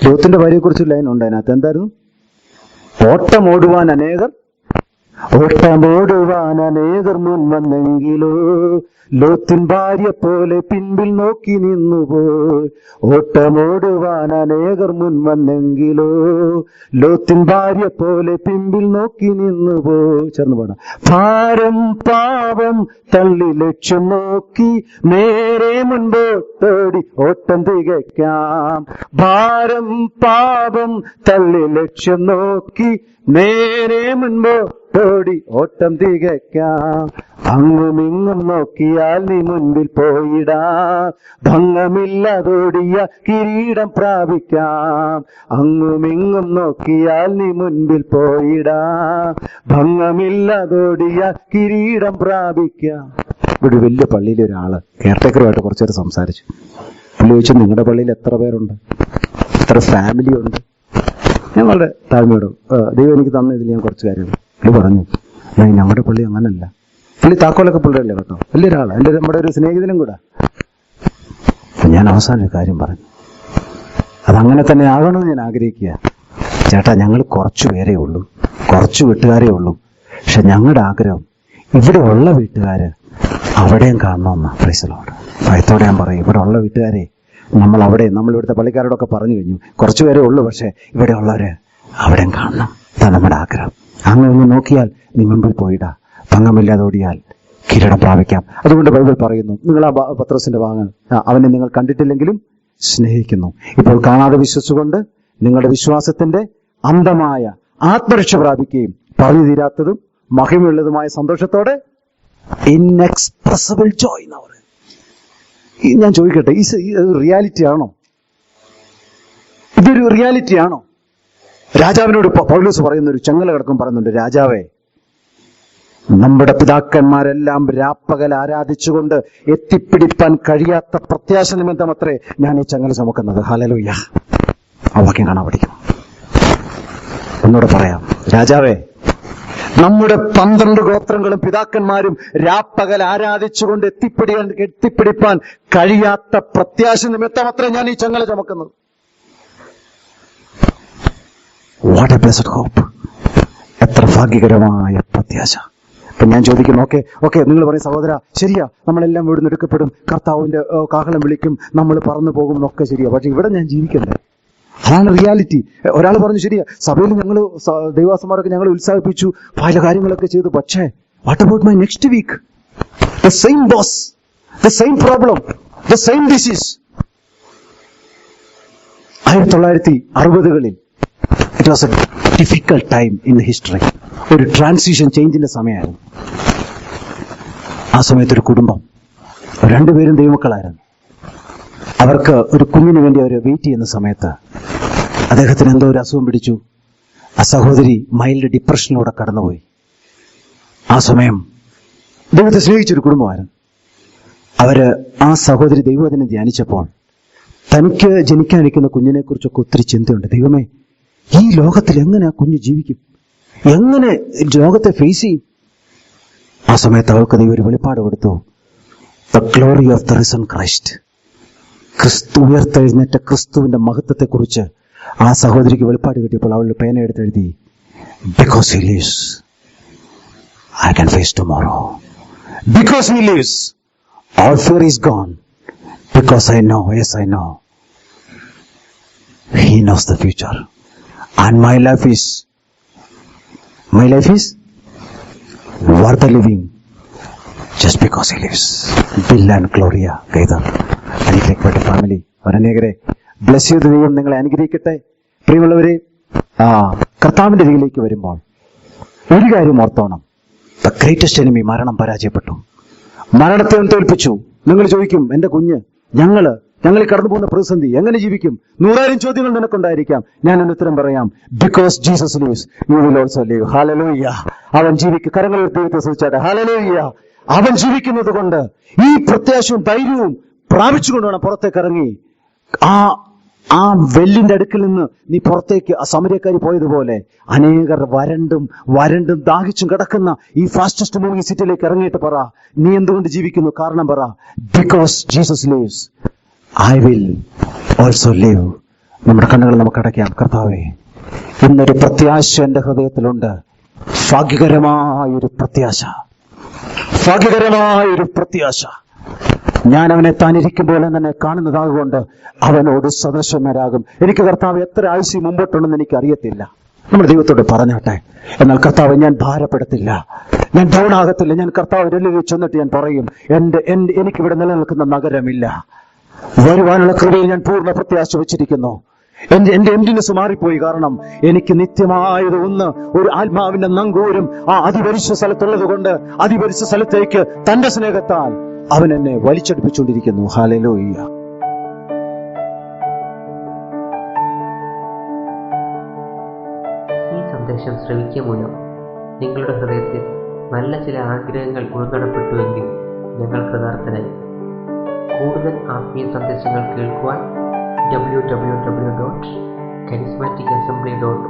ലോത്തിന്റെ ഭാര്യയെക്കുറിച്ചൊരു ലൈൻ ഉണ്ട് അതിനകത്ത്. എന്തായിരുന്നു? ഓട്ടമോടുവാൻ അനേകർ മുൻ വന്നെങ്കിലോ, ലോത്തിൻ ഭാര്യ പോലെ പിൻപിൽ നോക്കി നിന്നുപോയി. ഓട്ടമോടുവാൻ അനേകർ മുൻ വന്നെങ്കിലോ, ലോത്തിൻ ഭാര്യ പോലെ പിൻപിൽ നോക്കി നിന്നുപോയി. ചേർന്ന് പാടാം. ഭാരം പാപം തള്ളി ലക്ഷ്യം നോക്കി നേരെ മുൻപോട്ടോടി ഓട്ടം തികയ്ക്കാം. ഭാരം പാപം തള്ളി ലക്ഷ്യം നോക്കി നേരെ മുൻപോട്ടോടി ഓട്ടം തികയ്ക്കാം. അങ്ങുമിങ്ങും നോക്കിയാൽ നീ മുൻപിൽ പോയിടാ, ഭംഗമില്ലാതോടിയ കിരീടം പ്രാപിക്കാം. അങ്ങുമിങ്ങും നോക്കിയാൽ നീ മുൻപിൽ പോയിടാ, ഭംഗമില്ലാതോടിയ കിരീടം പ്രാപിക്കാം. ഇവിടെ വലിയ പള്ളിയിലെ ഒരാള് കെയർടേക്കറുമായിട്ട് കുറച്ചു നേരം സംസാരിച്ചു. പുള്ളി ചോദിച്ചു, നിങ്ങളുടെ പള്ളിയിൽ എത്ര പേരുണ്ട്, എത്ര ഫാമിലി ഉണ്ട്? ഞാൻ വളരെ താഴ്മയോട്, ദൈവം എനിക്ക് തന്ന ഇതിൽ ഞാൻ കുറച്ച് കാര്യങ്ങൾ പുള്ളി പറഞ്ഞു. ഞങ്ങളുടെ പള്ളി അങ്ങനല്ല. പുള്ളി താക്കോലൊക്കെ പുള്ളിയല്ലേ കേട്ടോ, വലിയൊരാളാണ്, നമ്മുടെ ഒരു സ്നേഹിതനും കൂടെ. ഞാൻ അവസാനം ഒരു കാര്യം പറഞ്ഞു, അതങ്ങനെ തന്നെ ആകണമെന്ന് ഞാൻ ആഗ്രഹിക്കുക. ചേട്ടാ, ഞങ്ങൾ കുറച്ചു പേരേ ഉള്ളൂ, കുറച്ച് വീട്ടുകാരേ ഉള്ളൂ. പക്ഷെ ഞങ്ങളുടെ ആഗ്രഹം ഇവിടെ ഉള്ള വീട്ടുകാര് അവിടെയും കാണണമെന്നാണ്. Price the Lord. ഭയത്തോടെ ഞാൻ പറയും, ഇവിടെ ഉള്ള വീട്ടുകാരെ നമ്മൾ ഇവിടുത്തെ പള്ളിക്കാരോടൊക്കെ പറഞ്ഞു കഴിഞ്ഞു, കുറച്ചു പേരേ ഉള്ളൂ, പക്ഷെ ഇവിടെ ഉള്ളവര് അവിടെയും കാണണം. ഇതാണ് നമ്മുടെ ആഗ്രഹം. അങ്ങനെ നോക്കിയാൽ നീ മുമ്പിൽ പോയിടാ, ഭംഗമില്ലാതെ ഓടിയാൽ കിരീടം പ്രാപിക്കാം. അതുകൊണ്ട് ബൈബിൾ പറയുന്നു, നിങ്ങൾ ആ പത്രോസിന്റെ ഭാഗങ്ങൾ, അവനെ നിങ്ങൾ കണ്ടിട്ടില്ലെങ്കിലും സ്നേഹിക്കുന്നു. ഇപ്പോൾ കാണാതെ വിശ്വസിച്ചുകൊണ്ട് നിങ്ങളുടെ വിശ്വാസത്തിന്റെ അന്ധമായ ആത്മരക്ഷ പ്രാപിക്കുകയും പറഞ്ഞു തീരാത്തതും മഹിമയുള്ളതുമായ സന്തോഷത്തോടെ ഇൻഎക്സ്പ്രസിബിൾ ജോയ് എന്ന് പറയുന്നത്. ഞാൻ ചോദിക്കട്ടെ, ഈ റിയാലിറ്റി ആണോ? ഇതൊരു റിയാലിറ്റി ആണോ? രാജാവിനോട് പൗലോസ് പറയുന്ന ഒരു ചങ്ങല കിടക്കും പറയുന്നുണ്ട്, രാജാവേ, നമ്മുടെ പിതാക്കന്മാരെല്ലാം രാപ്പകൽ ആരാധിച്ചുകൊണ്ട് എത്തിപ്പിടിപ്പാൻ കഴിയാത്ത പ്രത്യാശ നിമിത്തം അത്രേ ഞാൻ ഈ ചങ്ങല ചുമക്കുന്നത്. ഹല്ലേലൂയ. ആ വാക്യം കാണാൻ പഠിക്കും. ഒന്നുകൂടെ പറയാം, രാജാവേ, നമ്മുടെ 12 ഗോത്രങ്ങളും പിതാക്കന്മാരും രാപ്പകൽ ആരാധിച്ചുകൊണ്ട് എത്തിപ്പിടിപ്പാൻ കഴിയാത്ത പ്രത്യാശ നിമിത്തം അത്രേ ഞാൻ ഈ ചങ്ങല ചുമക്കുന്നത്. What a blessed hope. എത്ര ഭാഗ്യകരമായ പ്രത്യാശ. അപ്പൊ ഞാൻ ചോദിക്കുന്നു, ഓക്കെ നിങ്ങൾ പറയും സഹോദര, ശരിയാ, നമ്മളെല്ലാം ഇവിടുന്ന് എടുക്കപ്പെടും, കർത്താവിന്റെ കാഹളം വിളിക്കും, നമ്മൾ പറന്നു പോകും എന്നൊക്കെ ശരിയാ. പക്ഷെ ഇവിടെ ഞാൻ ജീവിക്കണ്ടേ? അതാണ് റിയാലിറ്റി. ഒരാൾ പറഞ്ഞു, ശരിയാ, സഭയിൽ ഞങ്ങൾ ദൈവാസന്മാരൊക്കെ ഞങ്ങൾ ഉത്സാഹിപ്പിച്ചു, പല കാര്യങ്ങളൊക്കെ ചെയ്തു, പക്ഷേ what about my next week? The same boss, the same problem, the same disease. 1960-കളിൽ it was a difficult time in history. ഒരു ട്രാൻസിഷൻ ചേഞ്ചിന്റെ സമയമായിരുന്നു. ആ സമയത്ത് ഒരു കുടുംബം, രണ്ടുപേരും ദൈവമക്കളായിരുന്നു. അവർക്ക് ഒരു കുഞ്ഞിന് വേണ്ടി അവർ വെയിറ്റ് ചെയ്യുന്ന സമയത്ത് അദ്ദേഹത്തിന് എന്തോ ഒരു അസുഖം പിടിച്ചു. ആ സഹോദരി മൈൽഡ് ഡിപ്രഷനിലൂടെ കടന്നുപോയി. ആ സമയം ദൈവത്തെ സ്നേഹിച്ചൊരു കുടുംബമായിരുന്നു. അവര് ആ സഹോദരി ദൈവത്തിനെ ധ്യാനിച്ചപ്പോൾ തനിക്ക് ജനിക്കാനിരിക്കുന്ന കുഞ്ഞിനെ കുറിച്ചൊക്കെ ഒത്തിരി ചിന്തയുണ്ട്. ദൈവമേ, ഈ ലോകത്തിൽ എങ്ങനെ ആ കുഞ്ഞ് ജീവിക്കും? എങ്ങനെ ലോകത്തെ ഫേസ് ചെയ്യും? ആ സമയത്ത് അവൾക്ക് ദൈവം ഒരു വെളിപ്പാട് കൊടുത്തു. The glory of the risen Christ. ഉയർത്തെഴുന്നേറ്റ ക്രിസ്തുവിന്റെ മഹത്വത്തെക്കുറിച്ച് ആ സഹോദരിക്ക് വെളിപ്പാട് കിട്ടിയപ്പോൾ അവൾ പേന എടുത്തെഴുതി, because he lives I can face tomorrow. Because he lives all fear is gone. Because I know, yes I know, he knows the future. And my life is worth living just because he lives. Bill and Gloria Gaidar, അനുഗ്രഹിക്കപ്പെട്ട ഫാമിലി, അനേകരെ ബ്ലസ് ചെയ്ത ദൈവം നിങ്ങളെ അനുഗ്രഹിക്കട്ടെ. പ്രിയമുള്ളവരെ, കർത്താവിന്റെ രീതിയിലേക്ക് വരുമ്പോൾ ഒരു കാര്യം ഓർത്തോണം. ദ ഗ്രേറ്റസ്റ്റ് എനിമി, മരണം, പരാജയപ്പെട്ടു. മരണത്തെ തോൽപ്പിച്ചു. നിങ്ങൾ ചോദിക്കും, എന്റെ കുഞ്ഞ്, ഞങ്ങൾ കടന്നു പോകുന്ന പ്രതിസന്ധി എങ്ങനെ ജീവിക്കും? 100,000 ചോദ്യങ്ങൾ നിനക്കുണ്ടായിരിക്കാം. ഞാൻ അതിന് ഉത്തരം പറയാം. Because Jesus lives you will also live. Hallelujah. അവൻ ജീവിക്കും. കരങ്ങൾ ദൈവത്തെ സ്തുതിച്ചാട്ടെ. ഹല്ലേലൂയ. അവൻ ജീവിക്കുന്നത് കൊണ്ട് ഈ പ്രത്യാശയും ധൈര്യവും പ്രാപിച്ചുകൊണ്ട് വേണം പുറത്തേക്ക് ഇറങ്ങി. ആ വെല്ലിന്റെ അടുക്കിൽ നിന്ന് നീ പുറത്തേക്ക് സമരക്കാരി പോയതുപോലെ അനേകർ വരണ്ടും ദാഹിച്ചും കിടക്കുന്ന ഈ ഫാസ്റ്റസ്റ്റ് മൂവിംഗ് സിറ്റിയിലേക്ക് ഇറങ്ങിയിട്ട് പറ, നീ എന്തുകൊണ്ട് ജീവിക്കുന്നു? കാരണം പറ, because Jesus lives I will also live. നമ്മുടെ കണ്ണുകൾ നമുക്ക് അടയ്ക്കാം. കർത്താവേ, ഇന്നൊരു പ്രത്യാശ എന്റെ ഹൃദയത്തിലുണ്ട്. ഭാഗ്യകരമായൊരു പ്രത്യാശ. ഞാൻ അവനെ താനിരിക്കുമ്പോൾ തന്നെ കാണുന്നതാകൊണ്ട് അവനോട് സദൃശന്മാരാകും. എനിക്ക് കർത്താവ് എത്ര ആയുസ് മുമ്പോട്ടുണ്ടെന്ന് എനിക്ക് അറിയത്തില്ല. നമ്മുടെ ദൈവത്തോട് പറഞ്ഞാട്ടെ. എന്നാൽ കർത്താവ്, ഞാൻ ഭാരപ്പെടത്തില്ല, ഞാൻ ഡൗൺ ആകത്തില്ല. ഞാൻ കർത്താവ് ചെന്നിട്ട് ഞാൻ പറയും, എനിക്കിവിടെ നിലനിൽക്കുന്ന നഗരമില്ല. വരുവാനുള്ള കൃപയിൽ ഞാൻ പൂർണ്ണ പ്രത്യാശ വെച്ചിരിക്കുന്നു. എന്റെ എംഡിനെസ് മാറിപ്പോയി. കാരണം എനിക്ക് നിത്യമായത് ഒരു ആത്മാവിന്റെ നങ്കൂരം ആ അതിപരിശുദ്ധ സ്ഥലത്തുള്ളത് കൊണ്ട് അതിപരിശുദ്ധ സ്ഥലത്തേക്ക് തന്റെ സ്നേഹത്താൽ അവൻ എന്നെ വലിച്ചെടുപ്പിച്ചുകൊണ്ടിരിക്കുന്നു. ഹല്ലേലൂയ. ഈ സന്ദേശം ശ്രവിക്കുക മൂലം നിങ്ങളുടെ ഹൃദയത്തിൽ നല്ല ചില ആഗ്രഹങ്ങൾ ഉൾക്കടപ്പെട്ടുവെങ്കിൽ ഞങ്ങൾ കൃതാർത്ഥനായി. കൂടുതൽ ആത്മീയ സന്ദേശങ്ങൾ കേൾക്കുവാൻ www.charismaticassembly.org